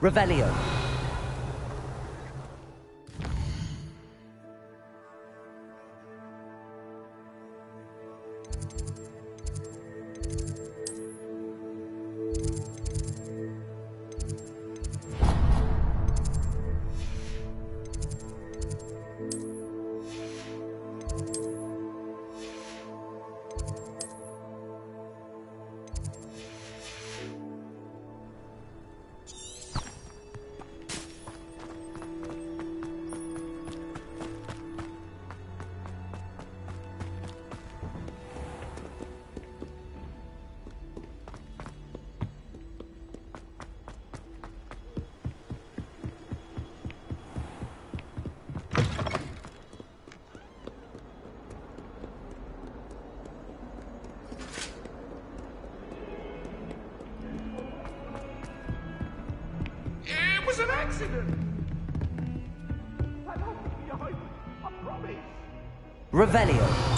Revelio. It was an accident! I won't be behind, I promise! Revelio.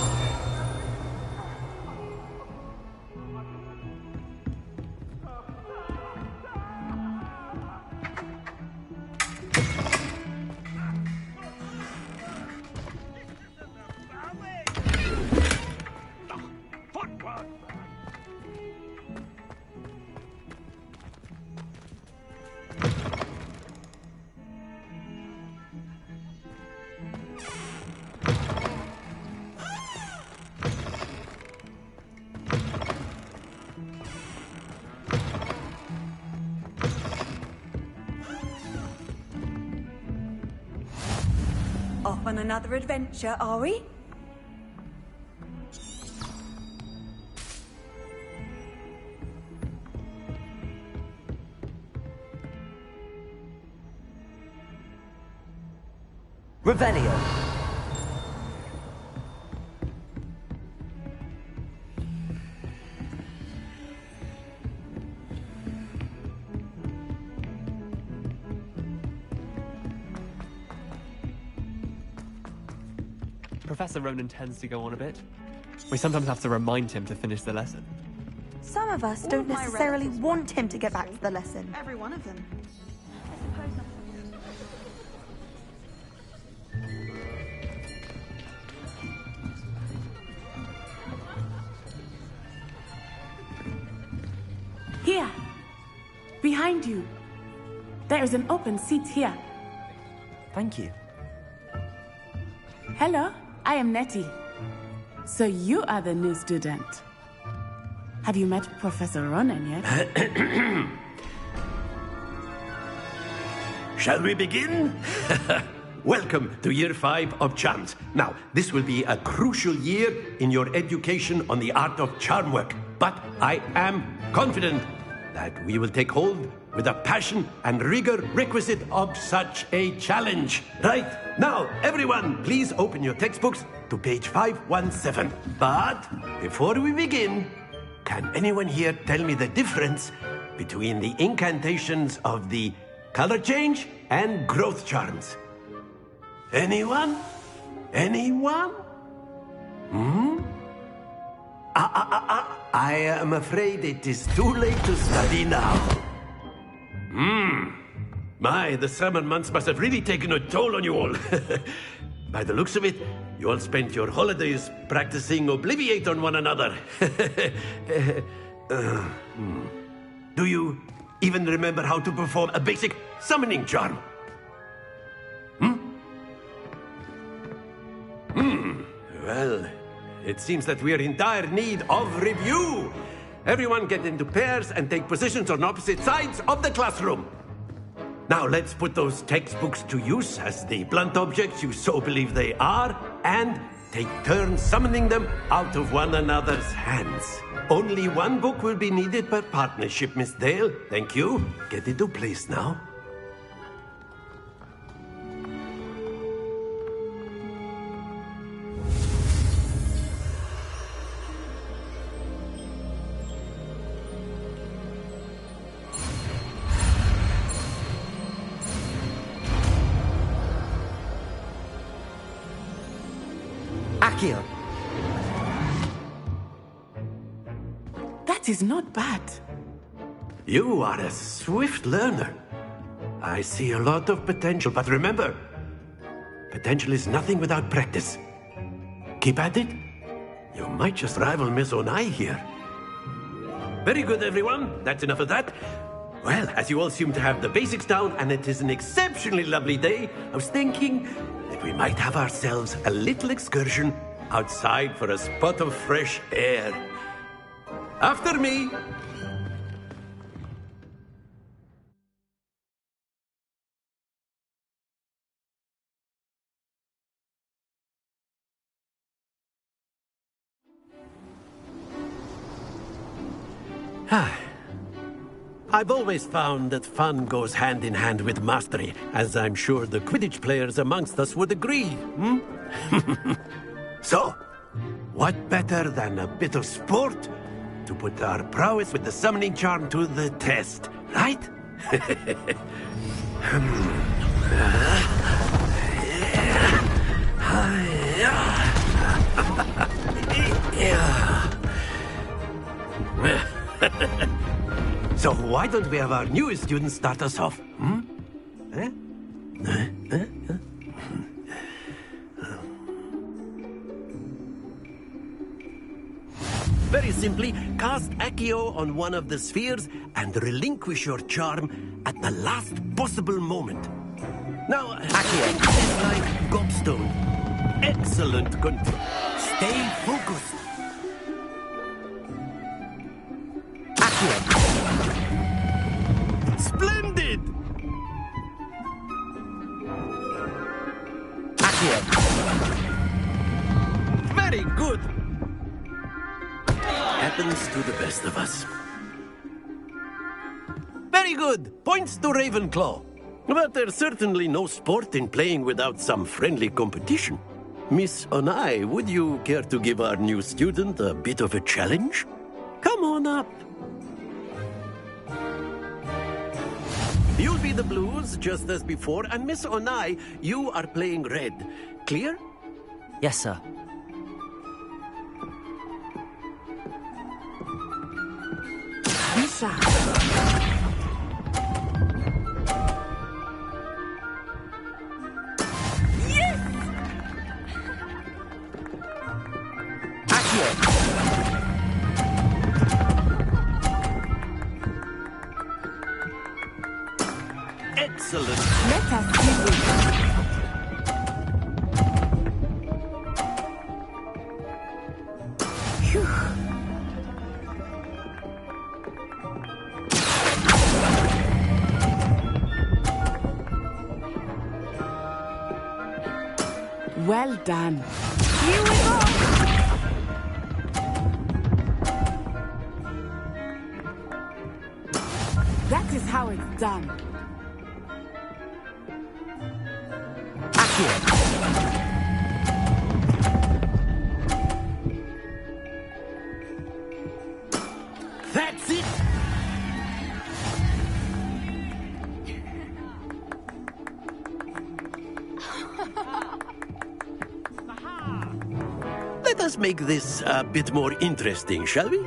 Off on another adventure, are we? Revelio. Professor Ronan tends to go on a bit. We sometimes have to remind him to finish the lesson. Some of us don't necessarily want him to get back to the lesson. Every one of them. Here. Behind you. There is an open seat here. Thank you. Hello, I am Nettie. So you are the new student. Have you met Professor Ronan yet? Shall we begin? Welcome to Year 5 of Charms. Now, this will be a crucial year in your education on the art of charm work. But I am confident that we will take hold with the passion and rigor requisite of such a challenge. Right, now, everyone, please open your textbooks to page 517. But before we begin, can anyone here tell me the difference between the incantations of the color change and growth charms? Anyone? Anyone? I am afraid it is too late to study now. My, the summer months must have really taken a toll on you all. By the looks of it, you all spent your holidays practicing Obliviate on one another. Do you even remember how to perform a basic summoning charm? Well, it seems that we are in dire need of review. Everyone get into pairs and take positions on opposite sides of the classroom. Now let's put those textbooks to use as the blunt objects you so believe they are, and take turns summoning them out of one another's hands. Only one book will be needed per partnership, Miss Dale. Thank you. Get into place now. Accio. That is not bad. You are a swift learner. I see a lot of potential, but remember, potential is nothing without practice. Keep at it. You might just rival Miss Onai here. Very good, everyone. That's enough of that. Well, as you all seem to have the basics down, and it is an exceptionally lovely day, I was thinking that we might have ourselves a little excursion outside for a spot of fresh air. After me. I've always found that fun goes hand in hand with mastery, as I'm sure the Quidditch players amongst us would agree. So, what better than a bit of sport to put our prowess with the summoning charm to the test, right? So why don't we have our newest student start us off? Very simply, cast Accio on one of the spheres and relinquish your charm at the last possible moment. Now, Accio is like gobstone. Excellent control. Stay focused. Accio. Splendid! Accio. Very good. Happens to the best of us. Very good. Points to Ravenclaw. But there's certainly no sport in playing without some friendly competition. Miss Onai, would you care to give our new student a bit of a challenge? Come on up. You'll be the blues, just as before, and Miss Onai, you are playing red. Clear? Yes, sir. Lisa. Excellent. Let us see this. Well done. Here we go. That is how it's done. That's it! Let us make this a bit more interesting, shall we?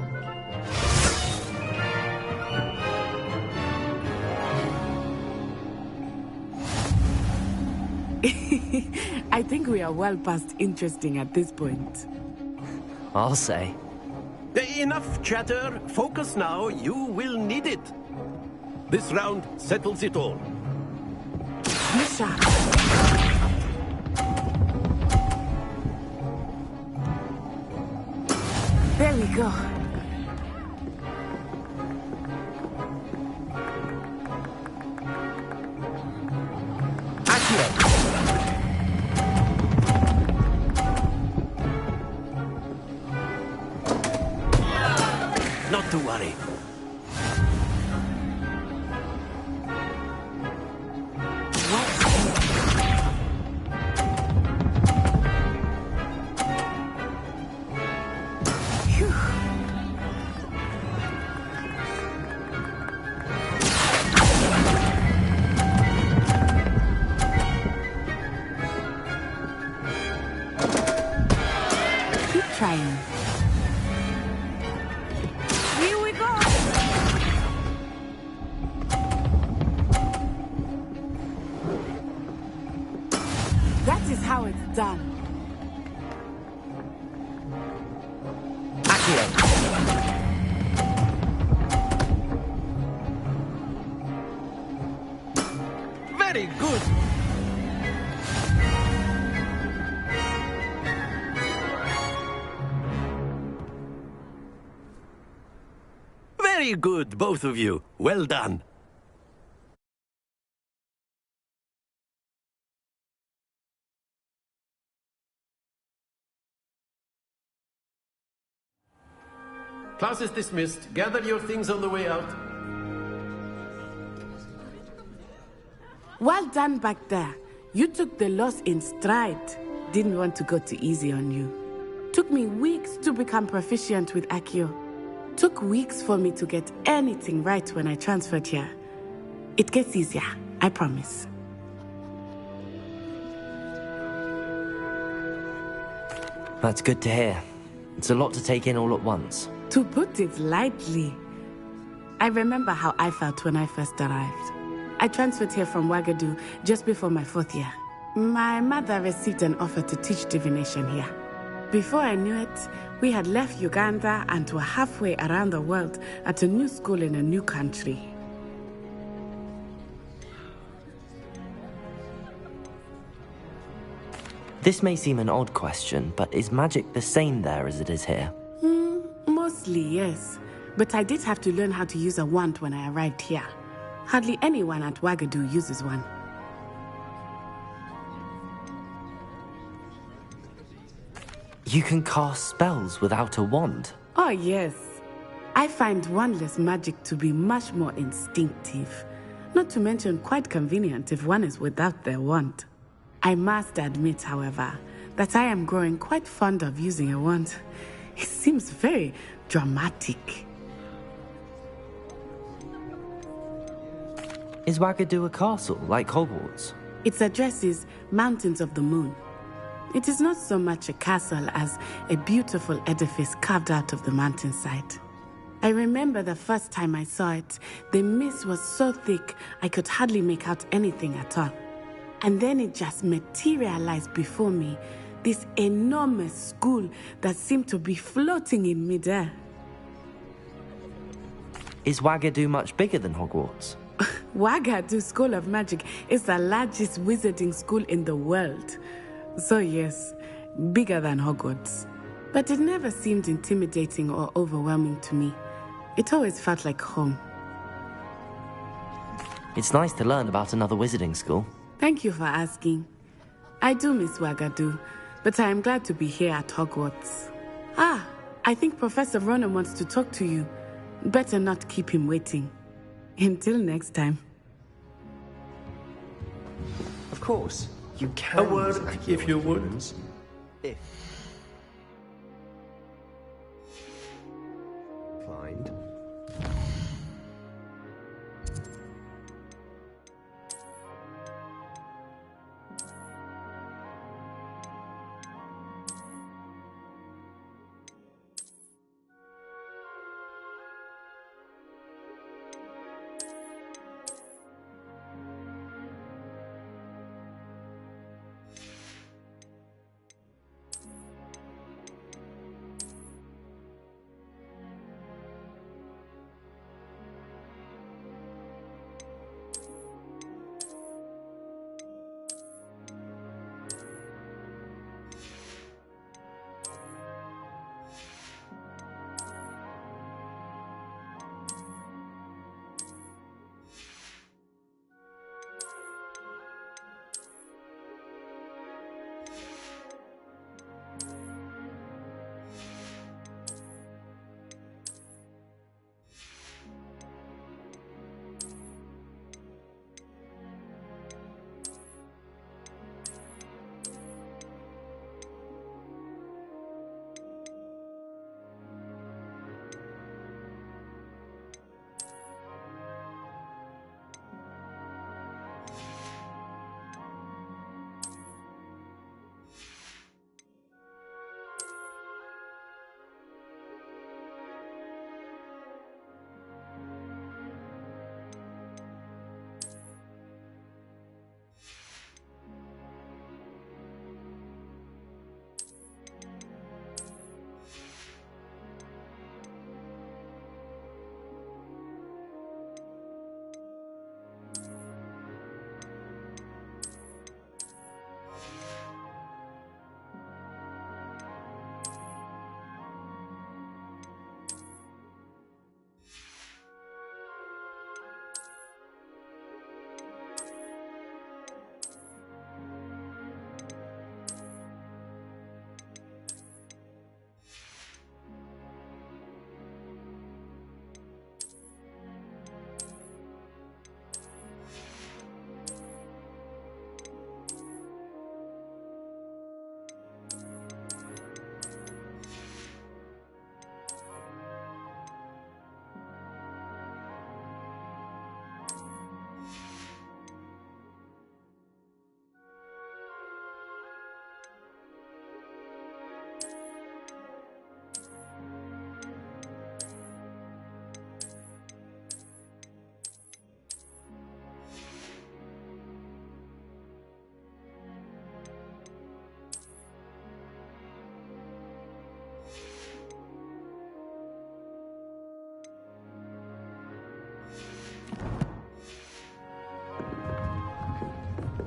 I think we are well past interesting at this point. I'll say. Enough chatter. Focus now. You will need it. This round settles it all. Misha. There we go. Not to worry. Keep trying. Here we go. That is how it's done. Very good. Very good, both of you. Well done. Class is dismissed. Gather your things on the way out. Well done back there. You took the loss in stride. Didn't want to go too easy on you. Took me weeks to become proficient with Accio. Took weeks for me to get anything right when I transferred here. It gets easier, I promise. That's good to hear. It's a lot to take in all at once. To put it lightly, I remember how I felt when I first arrived. I transferred here from Ouagadougou just before my 4th year. My mother received an offer to teach divination here. Before I knew it, we had left Uganda and were halfway around the world at a new school in a new country. This may seem an odd question, but is magic the same there as it is here? Mostly, yes. But I did have to learn how to use a wand when I arrived here. Hardly anyone at Ouagadougou uses one. You can cast spells without a wand? Oh, yes. I find wandless magic to be much more instinctive. Not to mention quite convenient if one is without their wand. I must admit, however, that I am growing quite fond of using a wand. It seems very dramatic. Is Wagadu a castle, like Hogwarts? Its address is Mountains of the Moon. It is not so much a castle as a beautiful edifice carved out of the mountainside. I remember the first time I saw it, the mist was so thick I could hardly make out anything at all. And then it just materialized before me, this enormous school that seemed to be floating in midair. Is Wagadu much bigger than Hogwarts? Wagadu School of Magic is the largest wizarding school in the world. So yes, bigger than Hogwarts. But it never seemed intimidating or overwhelming to me. It always felt like home. It's nice to learn about another wizarding school. Thank you for asking. I do miss Wagadu, but I am glad to be here at Hogwarts. Ah, I think Professor Ronan wants to talk to you. Better not keep him waiting. Until next time. Of course, you can. A word, if you would. If. Inclined.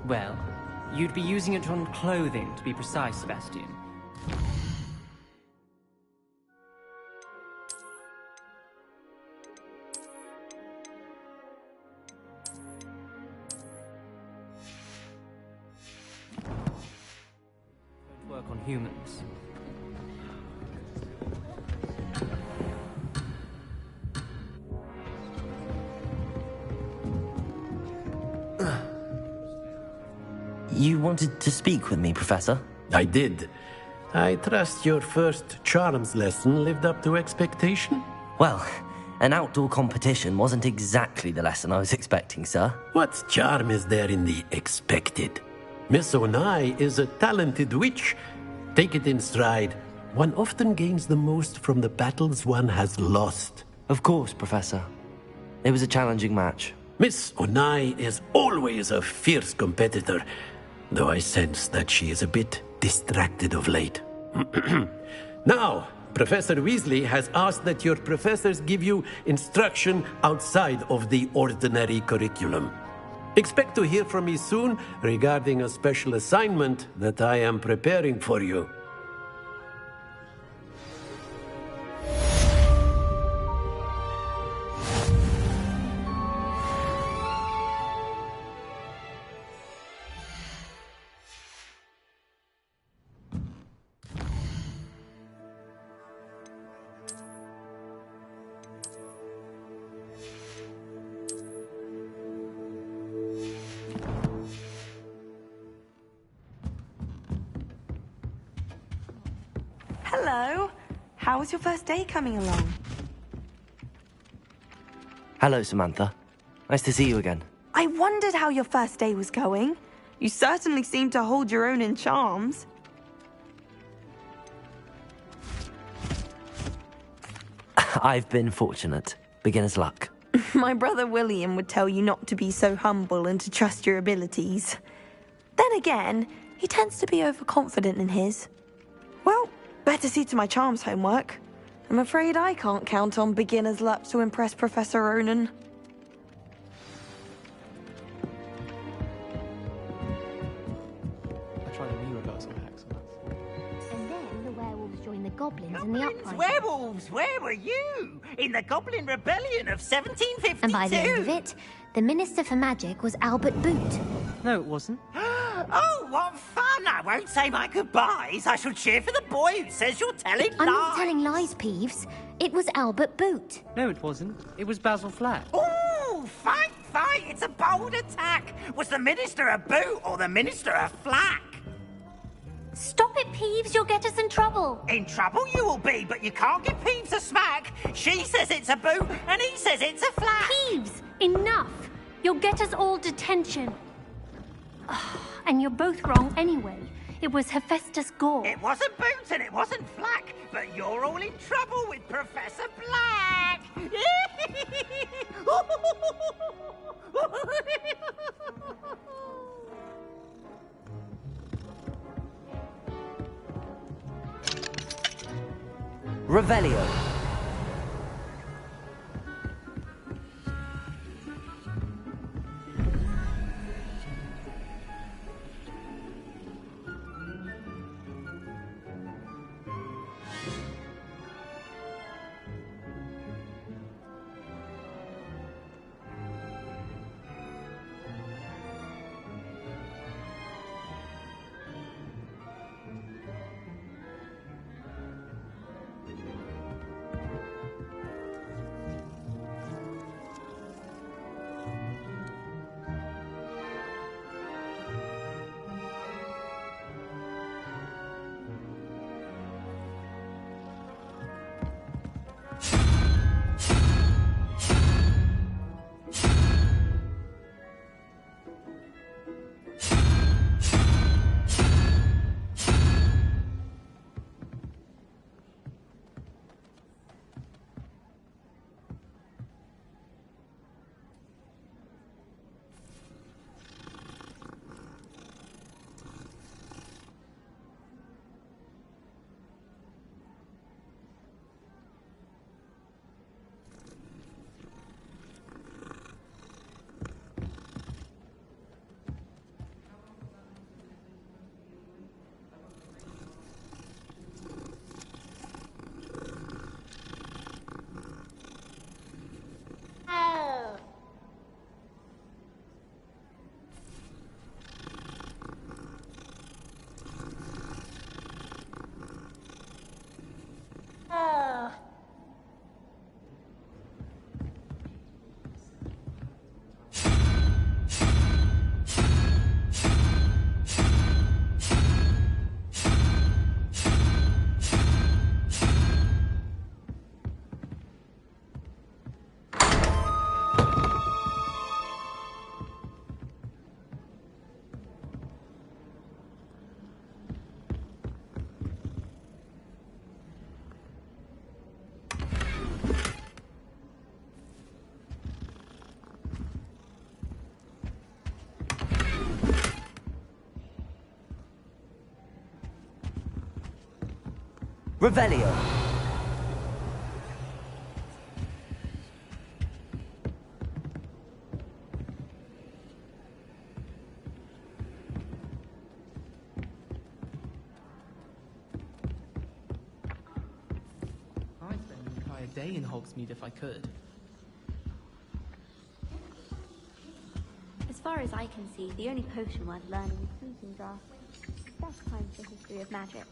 Well, you'd be using it on clothing, to be precise, Sebastian. Don't work on humans. You wanted to speak with me, Professor? I did. I trust your first charms lesson lived up to expectation? Well, an outdoor competition wasn't exactly the lesson I was expecting, sir. What charm is there in the expected? Miss Onai is a talented witch. Take it in stride. One often gains the most from the battles one has lost. Of course, Professor. It was a challenging match. Miss Onai is always a fierce competitor, though I sense that she is a bit distracted of late. Now, Professor Weasley has asked that your professors give you instruction outside of the ordinary curriculum. Expect to hear from me soon regarding a special assignment that I am preparing for you. Hello. How was your first day coming along? Hello, Samantha. Nice to see you again. I wondered how your first day was going. You certainly seem to hold your own in charms. I've been fortunate. Beginner's luck. My brother William would tell you not to be so humble and to trust your abilities. Then again, he tends to be overconfident in his. Well, better see to my charms homework. I'm afraid I can't count on beginner's luck to impress Professor Ronan. I tried a new reversal hex, and that's... And then the werewolves joined the goblins in the Goblins, uprising. werewolves, where were you? In the Goblin Rebellion of 1752? And by the end of it, the Minister for Magic was Albert Boot. No, it wasn't. Oh, what fun! I won't say my goodbyes. I shall cheer for the boy who says you're telling I'm lies. not telling lies, Peeves. It was Albert Boot. No, it wasn't. It was Basil Flat. Ooh, fight, fight! It's a bold attack. Was the Minister a boot or the Minister a flack? Stop it, Peeves. You'll get us in trouble. In trouble you will be, but you can't give Peeves a smack. She says it's a boot, and he says it's a flack. Peeves, enough. You'll get us all detention. And you're both wrong anyway. It was Hephaestus Gore. It wasn't Boots and it wasn't Flack, but you're all in trouble with Professor Black. Revelio. Revelio. I'd spend an entire day in Hogsmeade if I could. As far as I can see, the only potion worth learning is freezing draft. Best time for history of magic.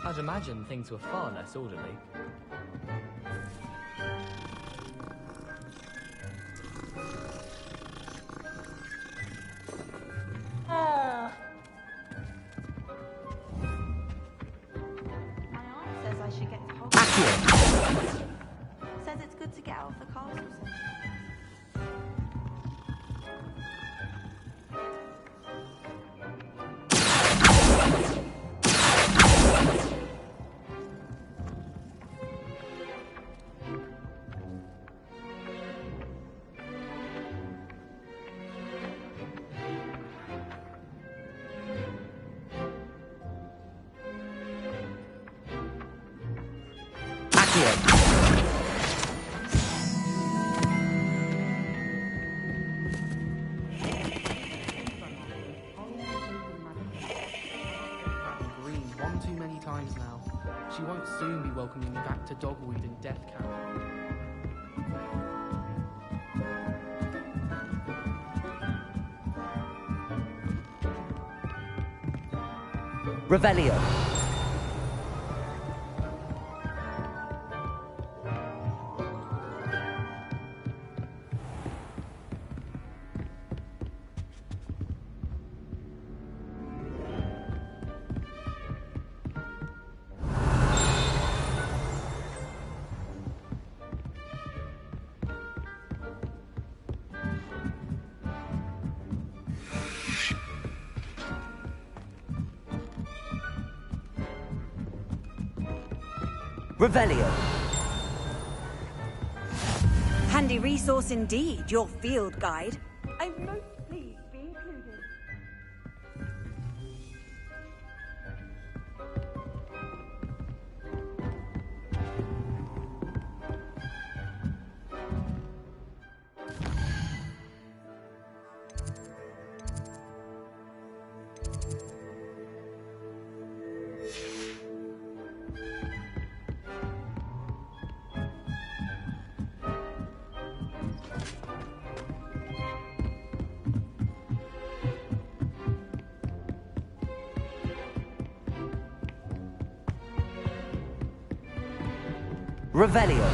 I'd imagine things were far less orderly. My aunt says I should get to Hogwarts. Says it's good to get out of the castle sometimes. Green one too many times now. She won't soon be welcoming me back to Dogweed and Death Camp. Revelio. Revelio. Handy resource indeed, your field guide. I'm most pleased to be included. Revelio.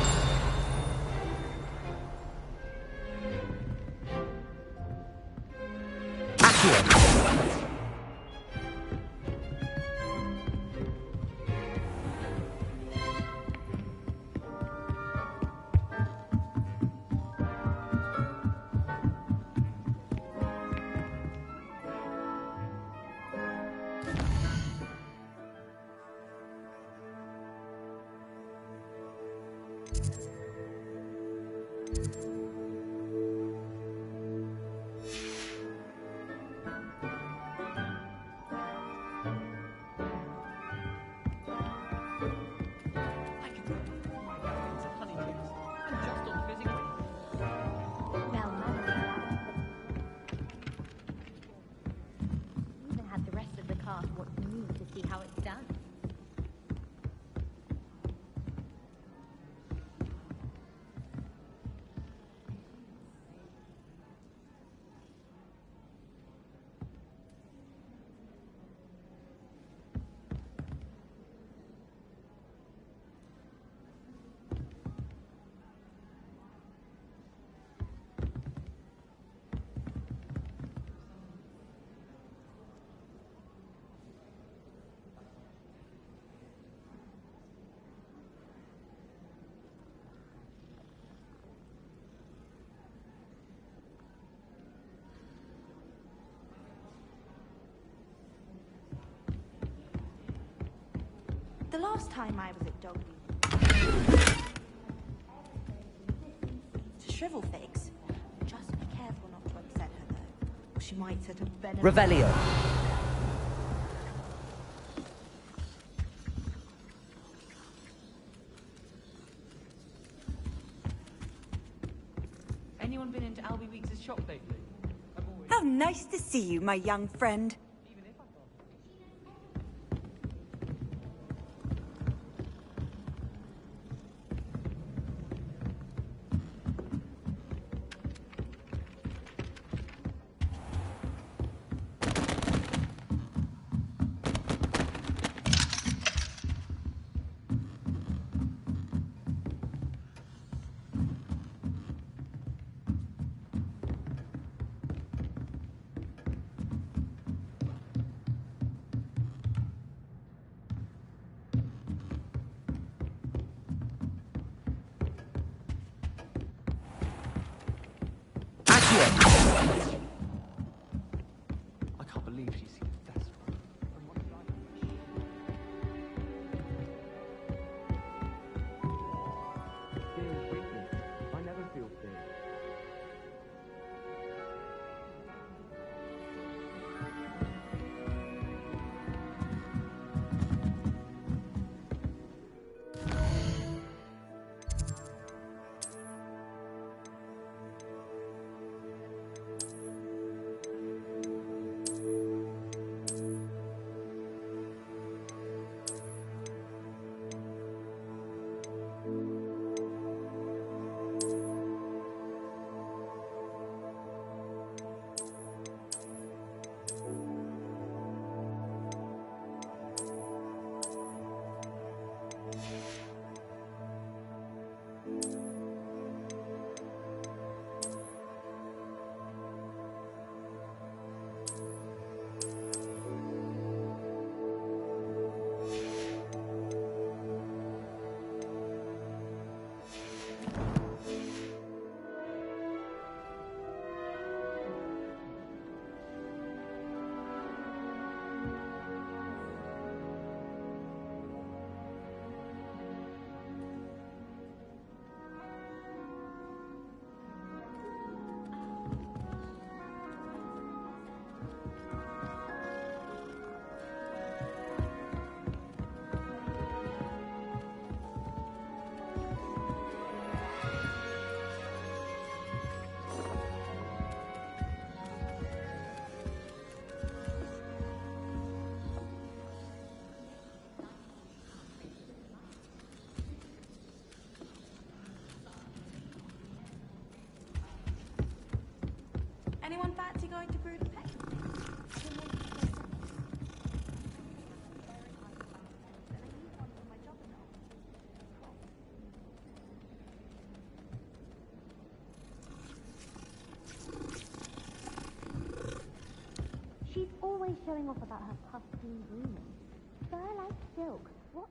The last time I was at Dogby to shrivel figs. Just be careful not to upset her, though, or she might set a venom. Revelio. Anyone been into Albie Weeks' shop lately? How nice to see you, my young friend. I can't believe she's seen Thestral. Fear is weakness. I never feel fear. Anyone fancy going to brew the paint? She's always showing off about her puffy grooming. Fur like silk. What?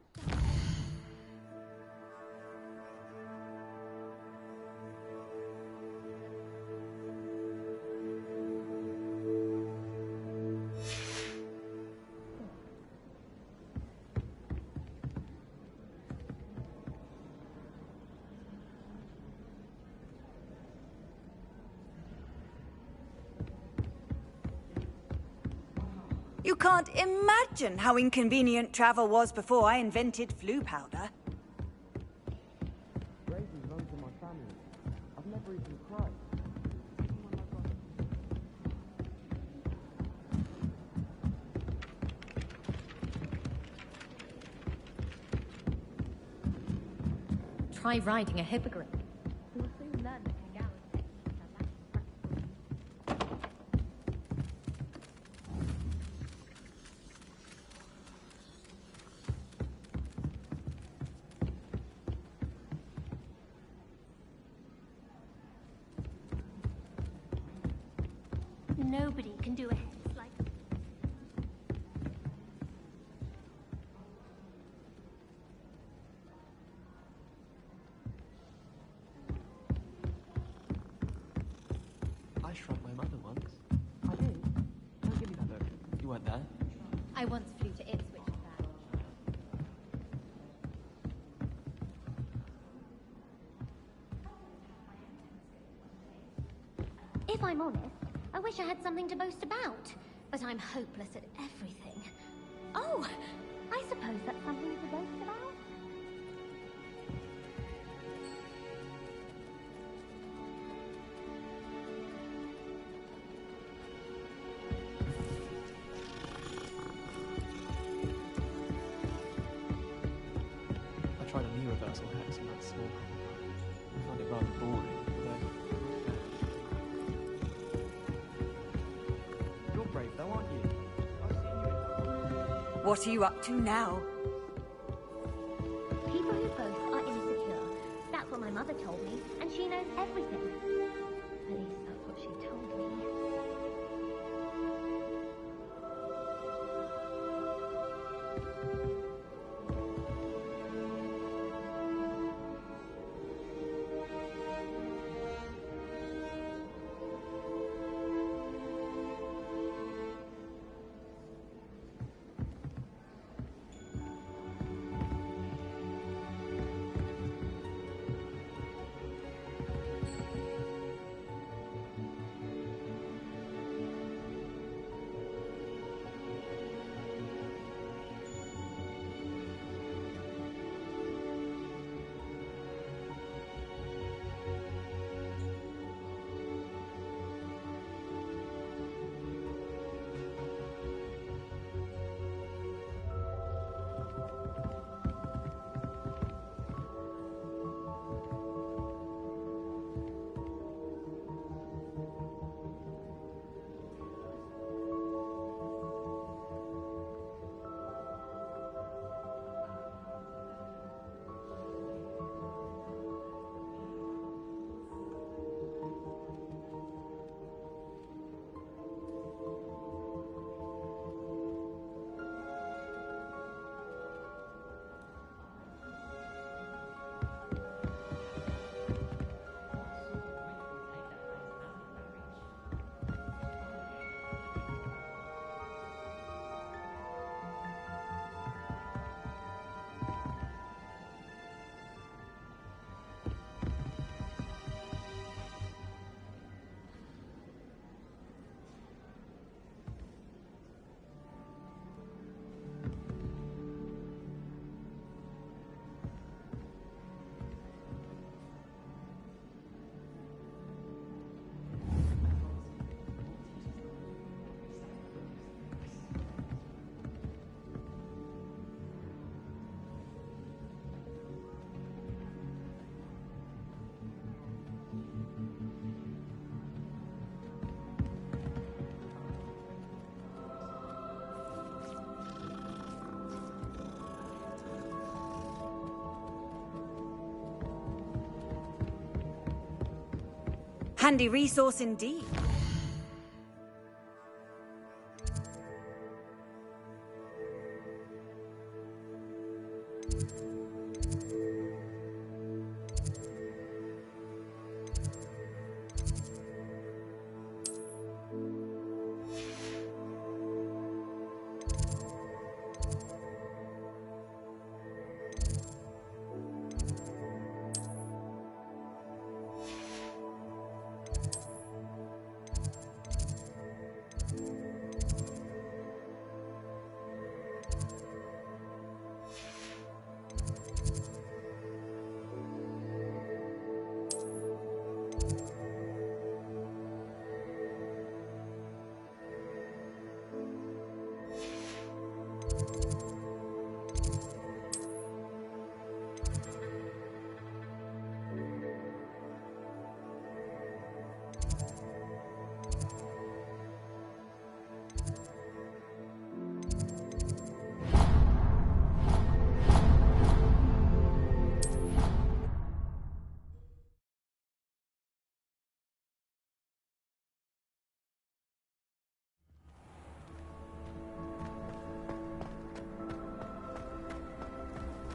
You can't imagine how inconvenient travel was before I invented flu powder. Raisins runs in my family. I've never even cried. Try riding a hippogriff. You'll soon learn that Kagara's techniques are less practical. Nobody can do a hex like I shrugged my mother once. I did. Don't give me that look. You weren't there. I once flew to Ipswich for that. I'm honest, I wish I had something to boast about. But I'm hopeless at everything. Oh, I suppose that's something to boast about? I tried a new reversal hex on that small hole. I found it rather boring, although... You're brave though, aren't you? What are you up to now? People who boast are insecure. That's what my mother told me, and she knows everything. At least that's what she told me. Handy resource indeed.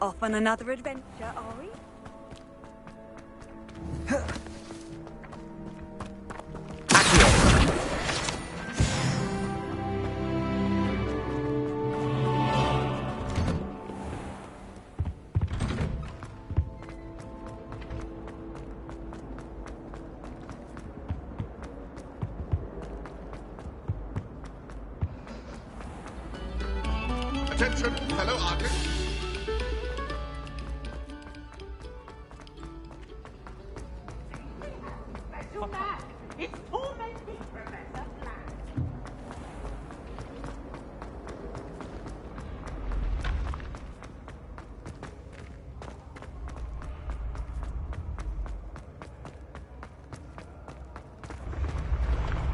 Off on another adventure, are we? Attention, fellow artists. It's tormenting Professor Black.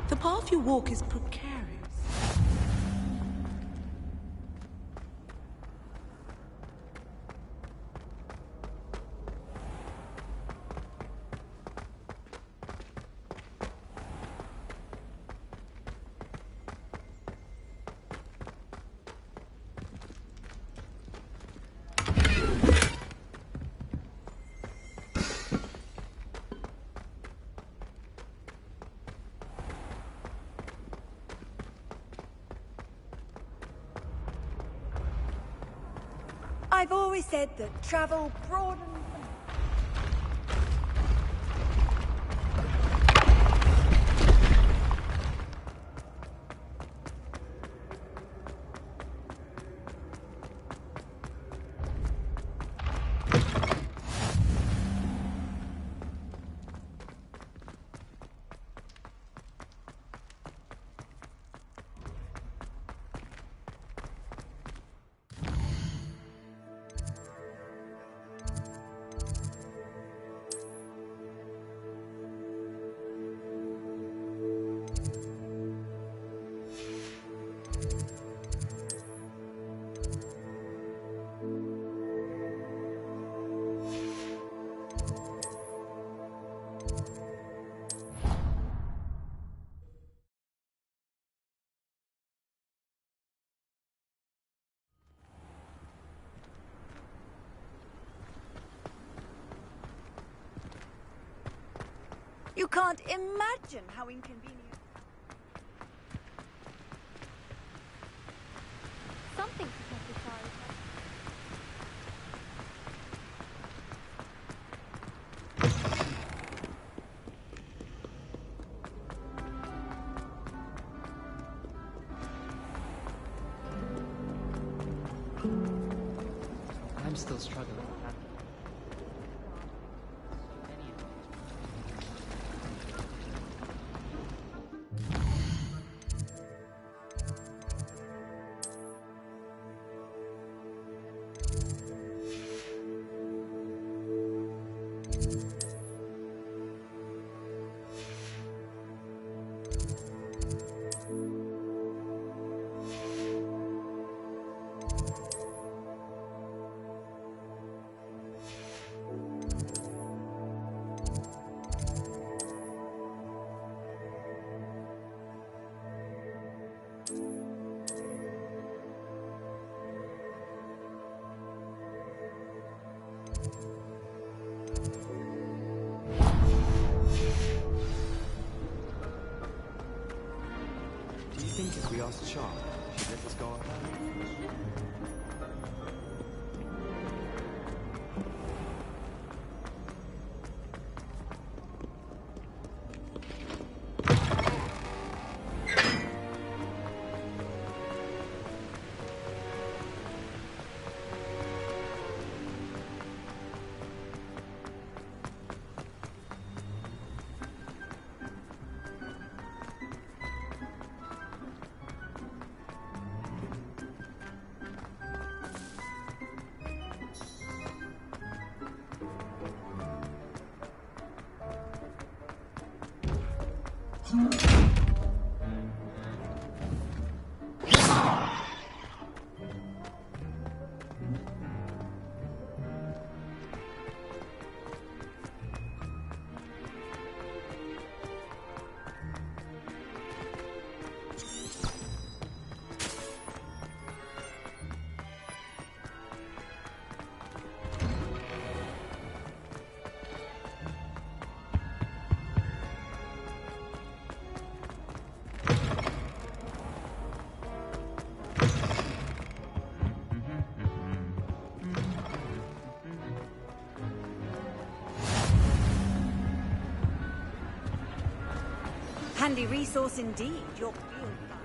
The path you walk is precarious. I've always said that travel broadens. You can't imagine how inconvenient. Something Professor Shari said. I'm still struggling. Do you think if we asked Char, she'd let us go on? Handy resource indeed, your field guide.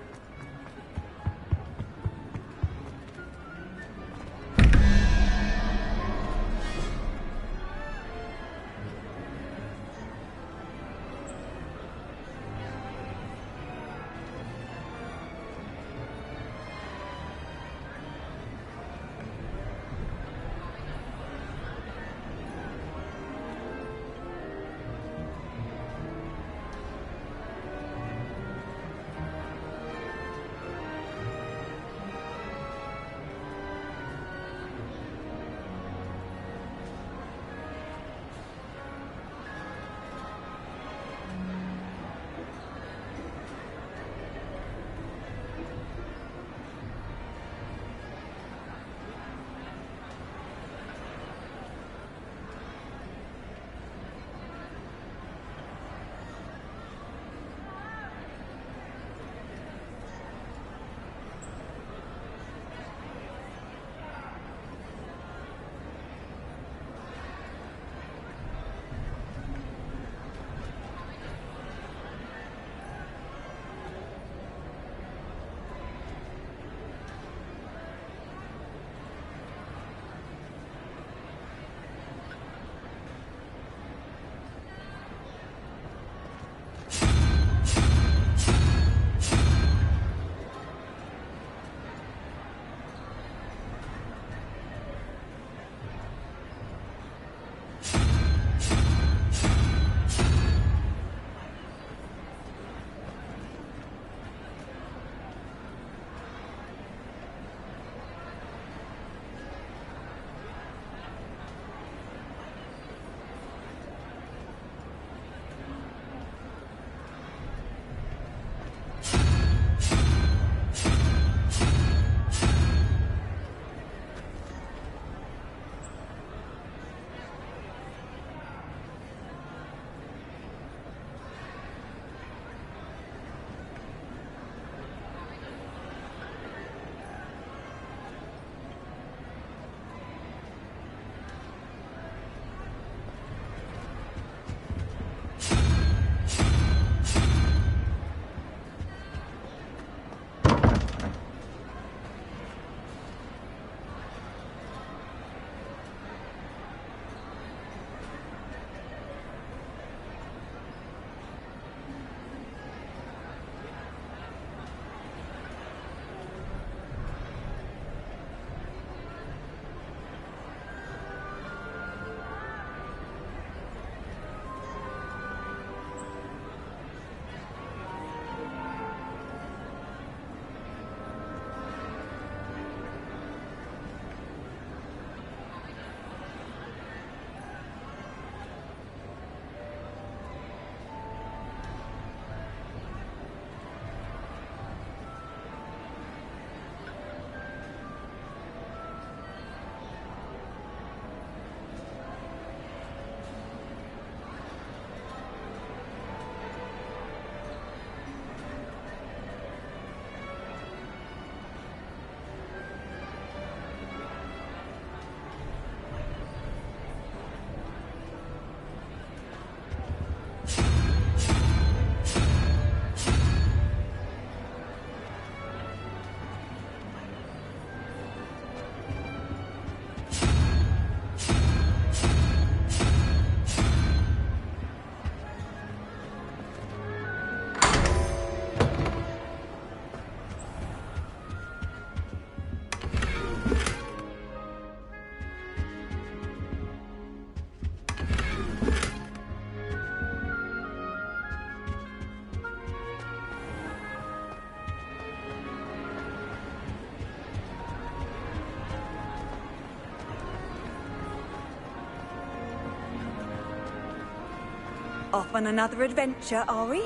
Off on another adventure, are we?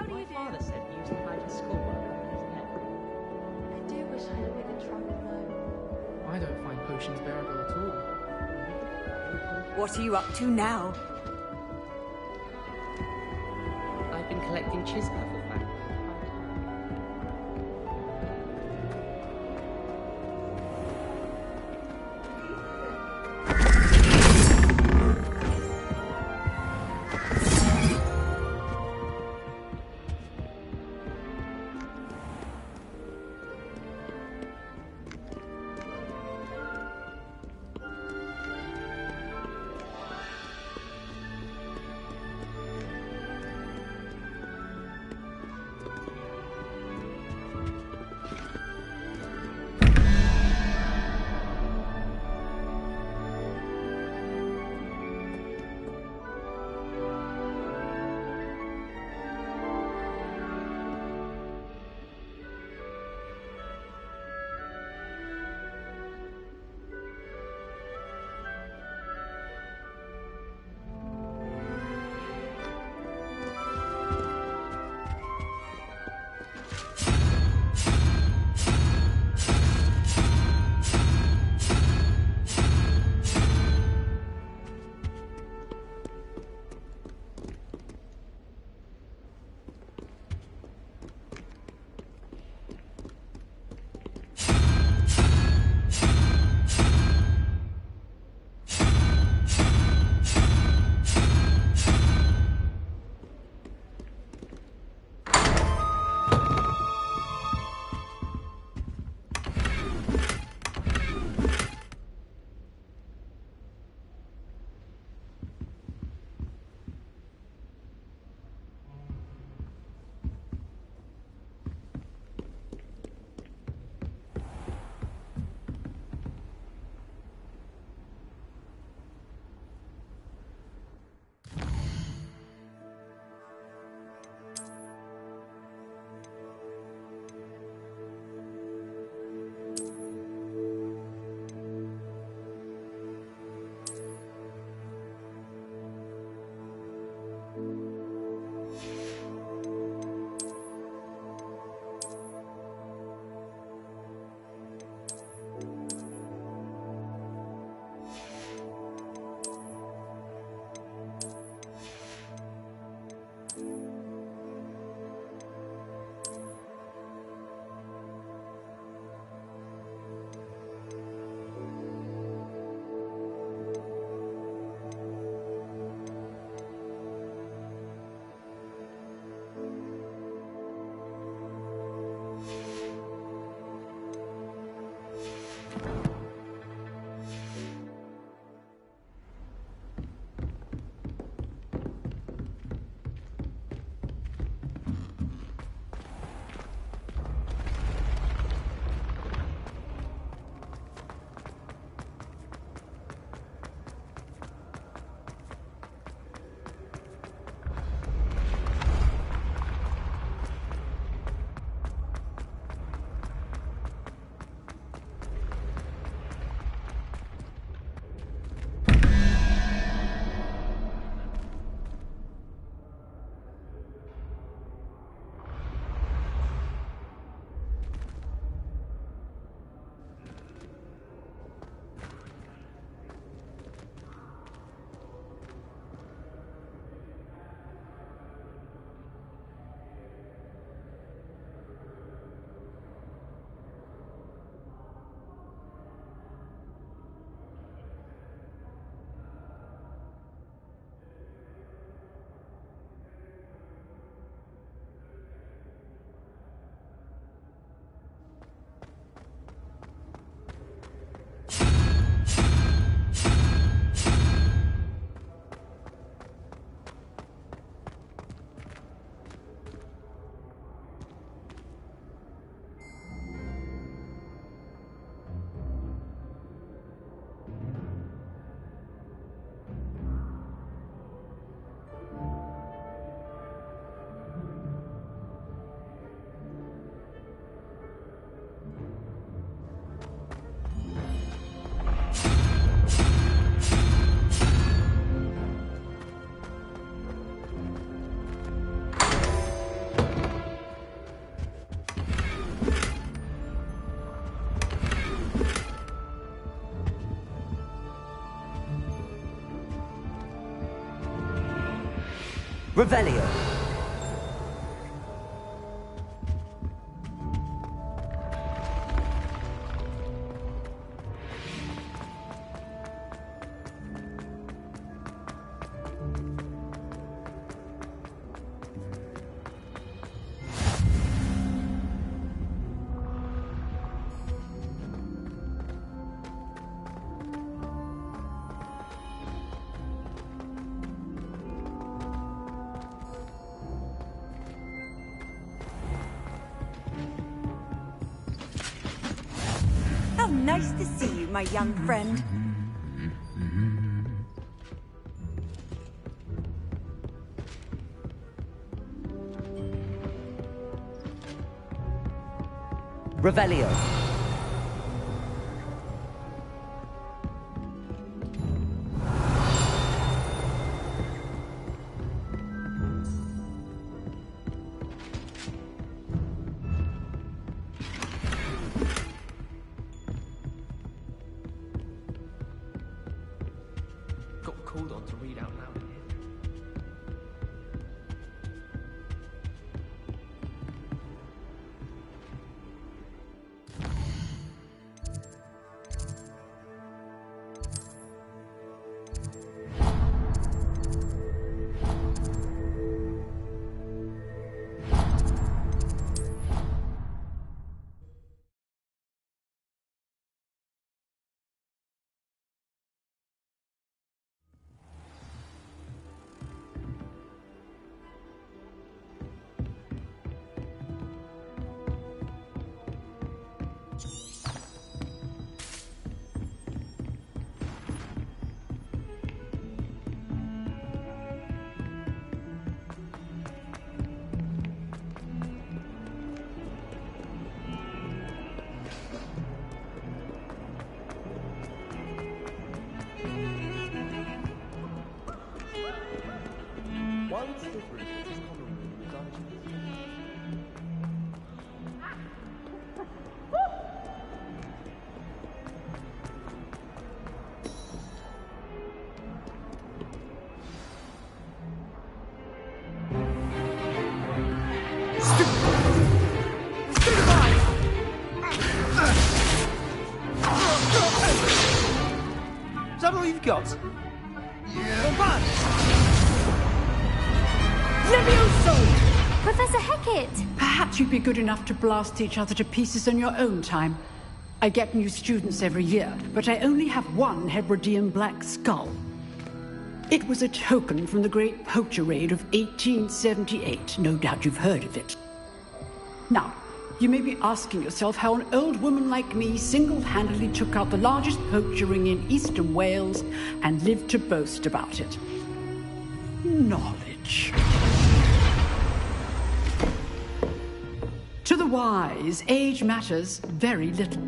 My father said he used to hide his schoolwork under his neck. I do wish I had a bigger trunk, though. I don't find potions bearable at all. What are you up to now? I've been collecting Chispaffle facts. Revelio. How nice to see you, my young friend. Revelio. Got called on to read out loud in here. One slippery is his common room in the dungeon. Is that all you've got? Yeah. Levioso! Professor Hecat! Perhaps you'd be good enough to blast each other to pieces in your own time. I get new students every year, but I only have one Hebridean black skull. It was a token from the Great Poacher Raid of 1878. No doubt you've heard of it. Now, you may be asking yourself how an old woman like me single-handedly took out the largest poacher ring in eastern Wales and lived to boast about it. Knowledge. To the wise, age matters very little.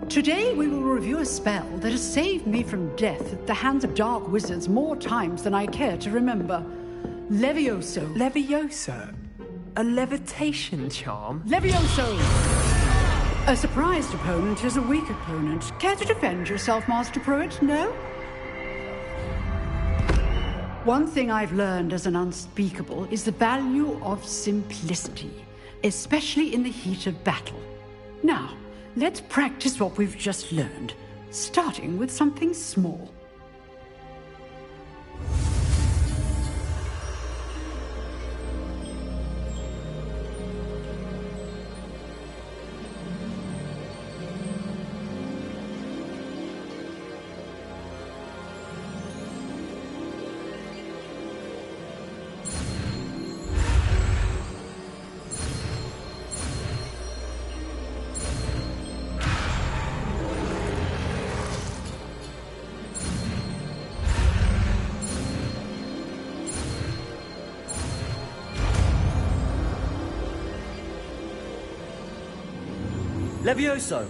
Today we will review a spell that has saved me from death at the hands of dark wizards more times than I care to remember. Levioso. Levioso? A levitation charm? Levioso! A surprised opponent is a weak opponent. Care to defend yourself, Master Pruitt? No? One thing I've learned as an unspeakable is the value of simplicity, especially in the heat of battle. Now, let's practice what we've just learned, starting with something small. Levioso!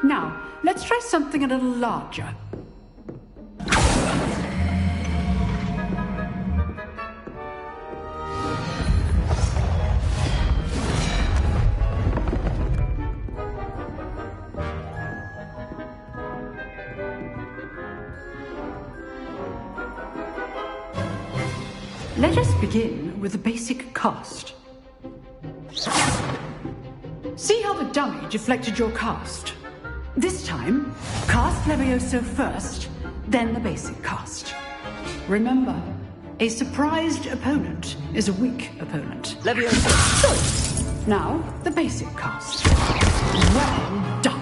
Now, let's try something a little larger. Let us begin with the basic cast. See how the dummy deflected your cast? This time, cast Levioso first, then the basic cast. Remember, a surprised opponent is a weak opponent. Levioso! So, now the basic cast. Well done.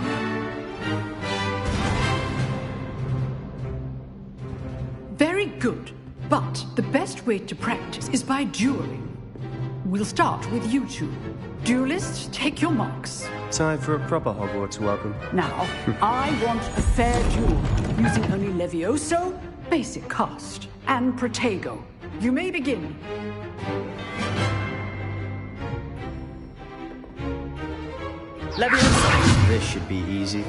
Very good, but the best way to practice is by dueling. We'll start with you two. Duelists, take your marks. Time for a proper Hogwarts welcome. Now, I want a fair duel, using only Levioso, basic cast, and Protego. You may begin. Levioso! This should be easy.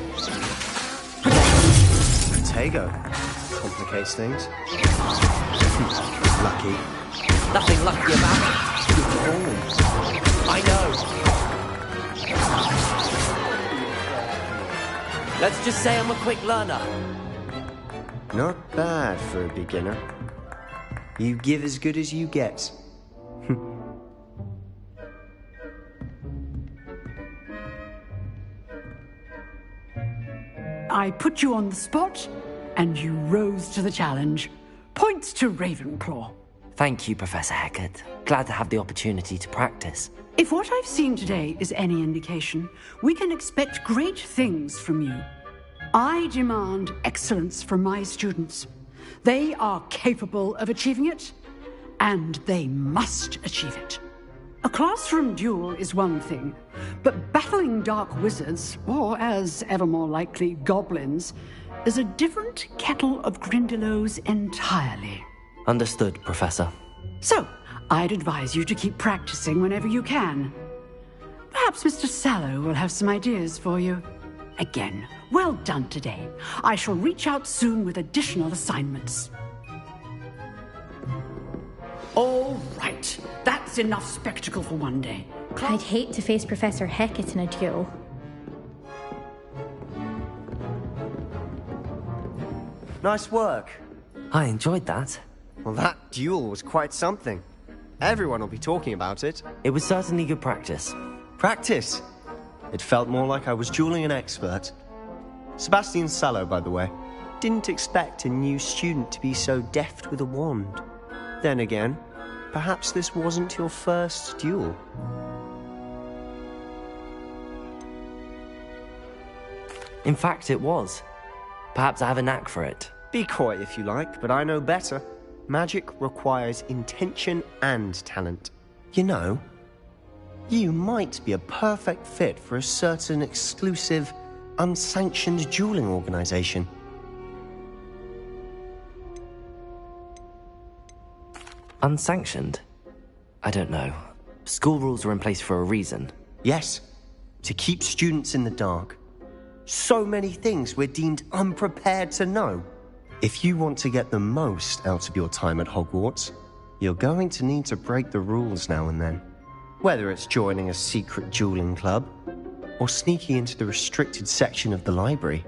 Protego. Complicates things. Lucky. Nothing lucky about it. Oh. I know. Let's just say I'm a quick learner. Not bad for a beginner. You give as good as you get. I put you on the spot, and you rose to the challenge. Points to Ravenclaw. Thank you, Professor Hecat. Glad to have the opportunity to practice. If what I've seen today is any indication, we can expect great things from you. I demand excellence from my students. They are capable of achieving it, and they must achieve it. A classroom duel is one thing, but battling dark wizards, or as ever more likely, goblins, is a different kettle of Grindylows entirely. Understood, Professor. So, I'd advise you to keep practicing whenever you can. Perhaps Mr. Sallow will have some ideas for you. Again, well done today. I shall reach out soon with additional assignments. All right, that's enough spectacle for one day. I'd hate to face Professor Hecat in a duel. Nice work. I enjoyed that. Well, that duel was quite something. Everyone will be talking about it. It was certainly good practice. Practice? It felt more like I was dueling an expert. Sebastian Sallow, by the way. Didn't expect a new student to be so deft with a wand. Then again, perhaps this wasn't your first duel. In fact, it was. Perhaps I have a knack for it. Be coy if you like, but I know better. Magic requires intention and talent. You know, you might be a perfect fit for a certain exclusive, unsanctioned dueling organization. Unsanctioned? I don't know. School rules are in place for a reason. Yes, to keep students in the dark. So many things we're deemed unprepared to know. If you want to get the most out of your time at Hogwarts, you're going to need to break the rules now and then. Whether it's joining a secret dueling club, or sneaking into the restricted section of the library,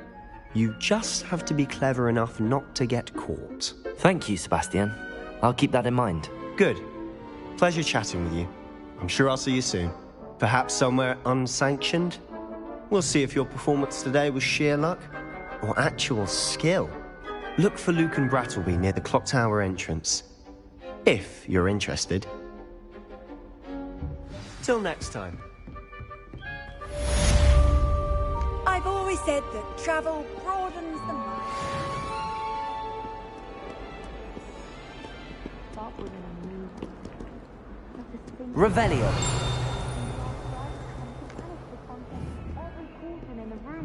you just have to be clever enough not to get caught. Thank you, Sebastian. I'll keep that in mind. Good. Pleasure chatting with you. I'm sure I'll see you soon. Perhaps somewhere unsanctioned? We'll see if your performance today was sheer luck or actual skill. Look for Luke and Brattleby near the clock tower entrance. If you're interested. Till next time. I've always said that travel broadens the mind. Revelio.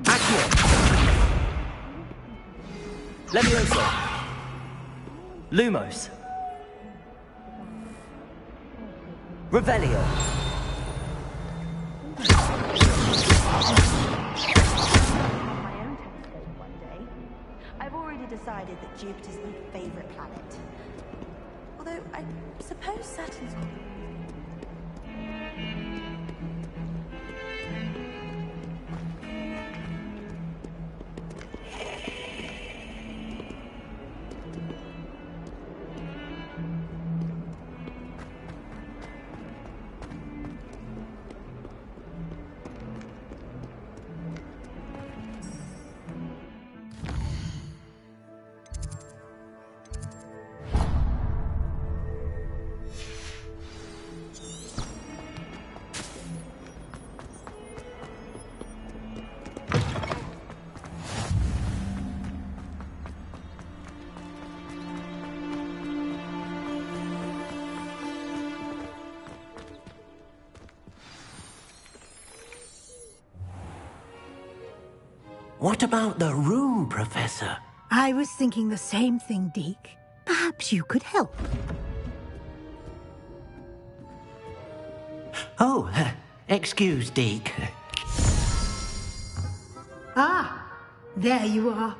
Accio. Levioso. Lumos. Revelio. I've already decided that Jupiter's my favorite planet. Although, I suppose Saturn's got... What about the room, Professor? I was thinking the same thing, Deke. Perhaps you could help. Oh, excuse, Deke. Ah, there you are.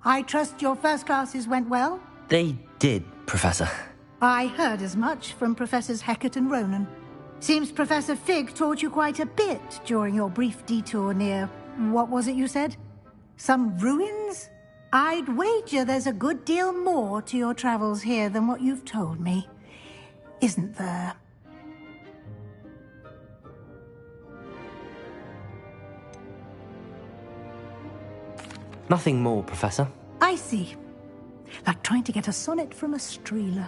I trust your first classes went well? They did, Professor. I heard as much from Professors Hecat and Ronan. Seems Professor Fig taught you quite a bit during your brief detour near... what was it you said? Some ruins? I'd wager there's a good deal more to your travels here than what you've told me. Isn't there? Nothing more, Professor. I see. Like trying to get a sonnet from a streeler.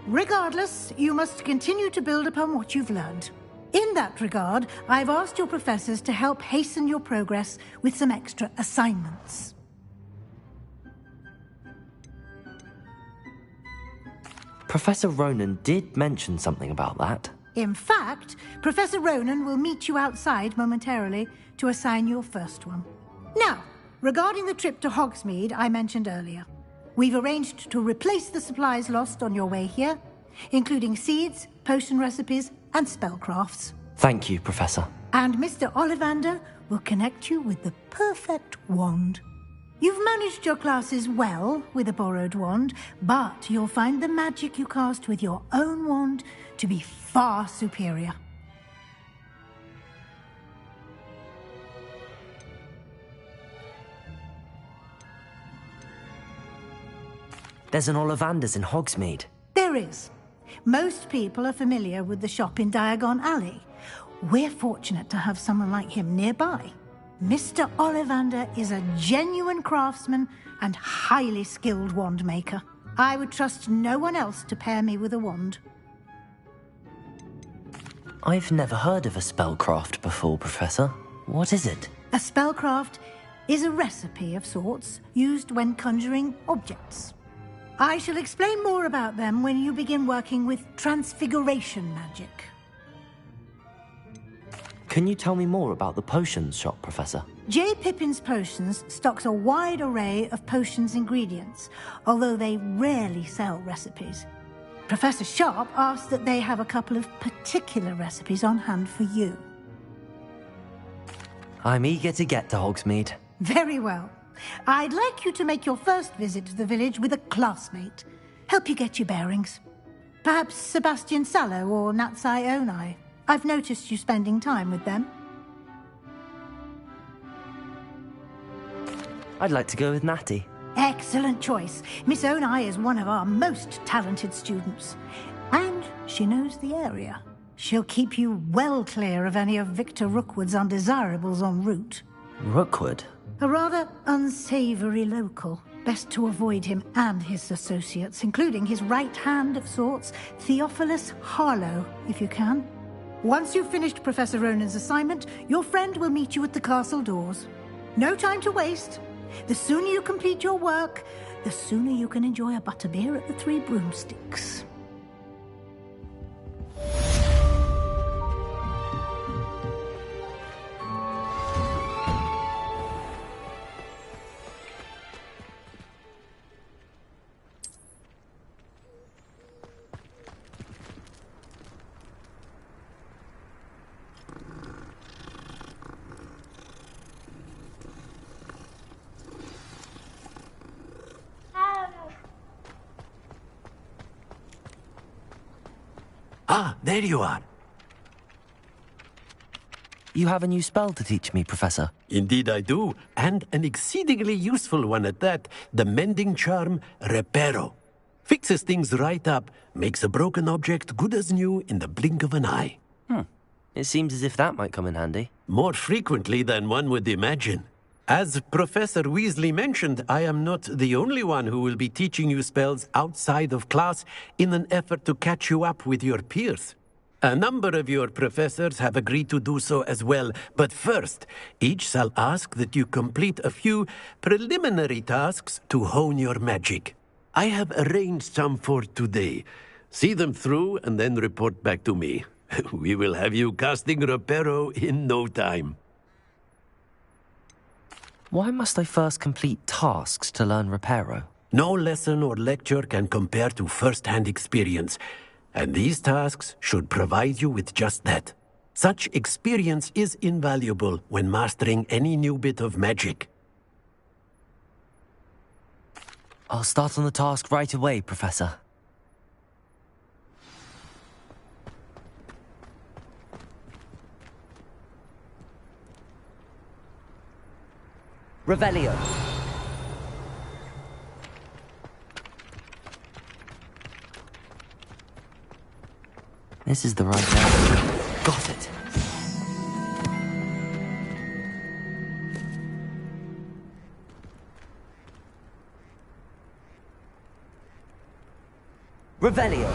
Regardless, you must continue to build upon what you've learned. In that regard, I've asked your professors to help hasten your progress with some extra assignments. Professor Ronan did mention something about that. In fact, Professor Ronan will meet you outside momentarily to assign your first one. Now, regarding the trip to Hogsmeade I mentioned earlier, we've arranged to replace the supplies lost on your way here, including seeds, potion recipes, and spellcrafts. Thank you, Professor. And Mr. Ollivander will connect you with the perfect wand. You've managed your classes well with a borrowed wand, but you'll find the magic you cast with your own wand to be far superior. There's an Ollivander's in Hogsmeade. There is. Most people are familiar with the shop in Diagon Alley. We're fortunate to have someone like him nearby. Mr. Ollivander is a genuine craftsman and highly skilled wand maker. I would trust no one else to pair me with a wand. I've never heard of a spellcraft before, Professor. What is it? A spellcraft is a recipe of sorts used when conjuring objects. I shall explain more about them when you begin working with transfiguration magic. Can you tell me more about the potions shop, Professor? J. Pippin's Potions stocks a wide array of potions ingredients, although they rarely sell recipes. Professor Sharp asks that they have a couple of particular recipes on hand for you. I'm eager to get to Hogsmeade. Very well. I'd like you to make your first visit to the village with a classmate. Help you get your bearings. Perhaps Sebastian Sallow or Natsai Onai. I've noticed you spending time with them. I'd like to go with Natty. Excellent choice. Miss Onai is one of our most talented students. And she knows the area. She'll keep you well clear of any of Victor Rookwood's undesirables en route. Rookwood? A rather unsavory local. Best to avoid him and his associates, including his right hand of sorts, Theophilus Harlow, if you can. Once you've finished Professor Ronan's assignment, your friend will meet you at the castle doors. No time to waste. The sooner you complete your work, the sooner you can enjoy a butterbeer at the Three Broomsticks. Ah, there you are. You have a new spell to teach me, Professor. Indeed I do, and an exceedingly useful one at that. The mending charm, Reparo. Fixes things right up, makes a broken object good as new in the blink of an eye. It seems as if that might come in handy. More frequently than one would imagine. As Professor Weasley mentioned, I am not the only one who will be teaching you spells outside of class in an effort to catch you up with your peers. A number of your professors have agreed to do so as well, but first, each shall ask that you complete a few preliminary tasks to hone your magic. I have arranged some for today. See them through and then report back to me. We will have you casting Reparo in no time. Why must I first complete tasks to learn Reparo? No lesson or lecture can compare to first-hand experience, and these tasks should provide you with just that. Such experience is invaluable when mastering any new bit of magic. I'll start on the task right away, Professor. Revelio. This is the right answer. Got it. Revelio.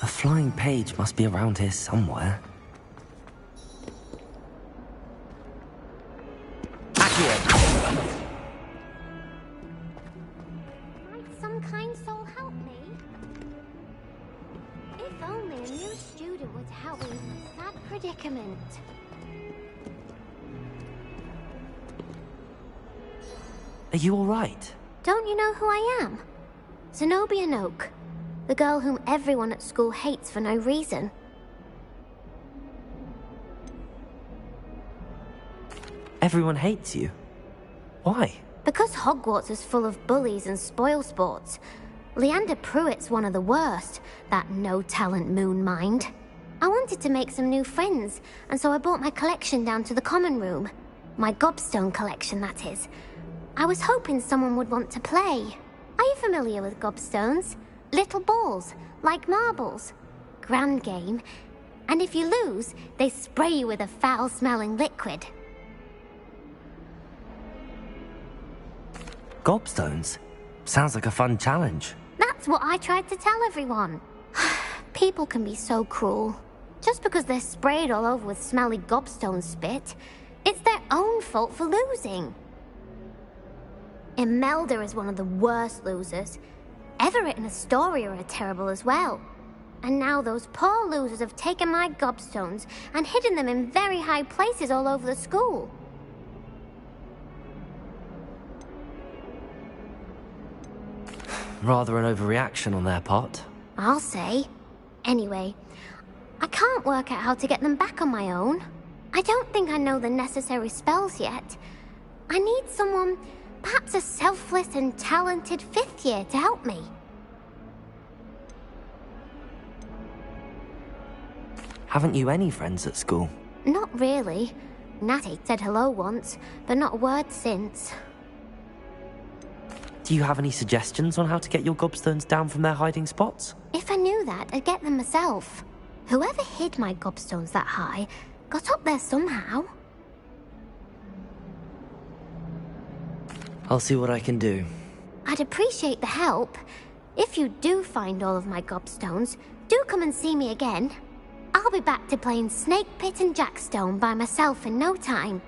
A flying page must be around here somewhere. Might some kind soul help me? If only a new student would help me with my sad predicament. Are you all right? Don't you know who I am? Zenobia Noak, the girl whom everyone at school hates for no reason. Everyone hates you. Why? Because Hogwarts is full of bullies and spoilsports. Leander Pruitt's one of the worst, that no-talent moon mind. I wanted to make some new friends, and so I brought my collection down to the common room. My gobstone collection, that is. I was hoping someone would want to play. Are you familiar with gobstones? Little balls, like marbles. Grand game. And if you lose, they spray you with a foul-smelling liquid. Gobstones? Sounds like a fun challenge. That's what I tried to tell everyone. People can be so cruel. Just because they're sprayed all over with smelly gobstone spit, it's their own fault for losing. Imelda is one of the worst losers. Everett and Astoria are terrible as well. And now those poor losers have taken my gobstones and hidden them in very high places all over the school. Rather an overreaction on their part. I'll say. Anyway, I can't work out how to get them back on my own. I don't think I know the necessary spells yet. I need someone, perhaps a selfless and talented fifth year to help me. Haven't you any friends at school? Not really. Natty said hello once, but not a word since. Do you have any suggestions on how to get your gobstones down from their hiding spots? If I knew that, I'd get them myself. Whoever hid my gobstones that high got up there somehow. I'll see what I can do. I'd appreciate the help. If you do find all of my gobstones, do come and see me again. I'll be back to playing Snake Pit and Jackstone by myself in no time.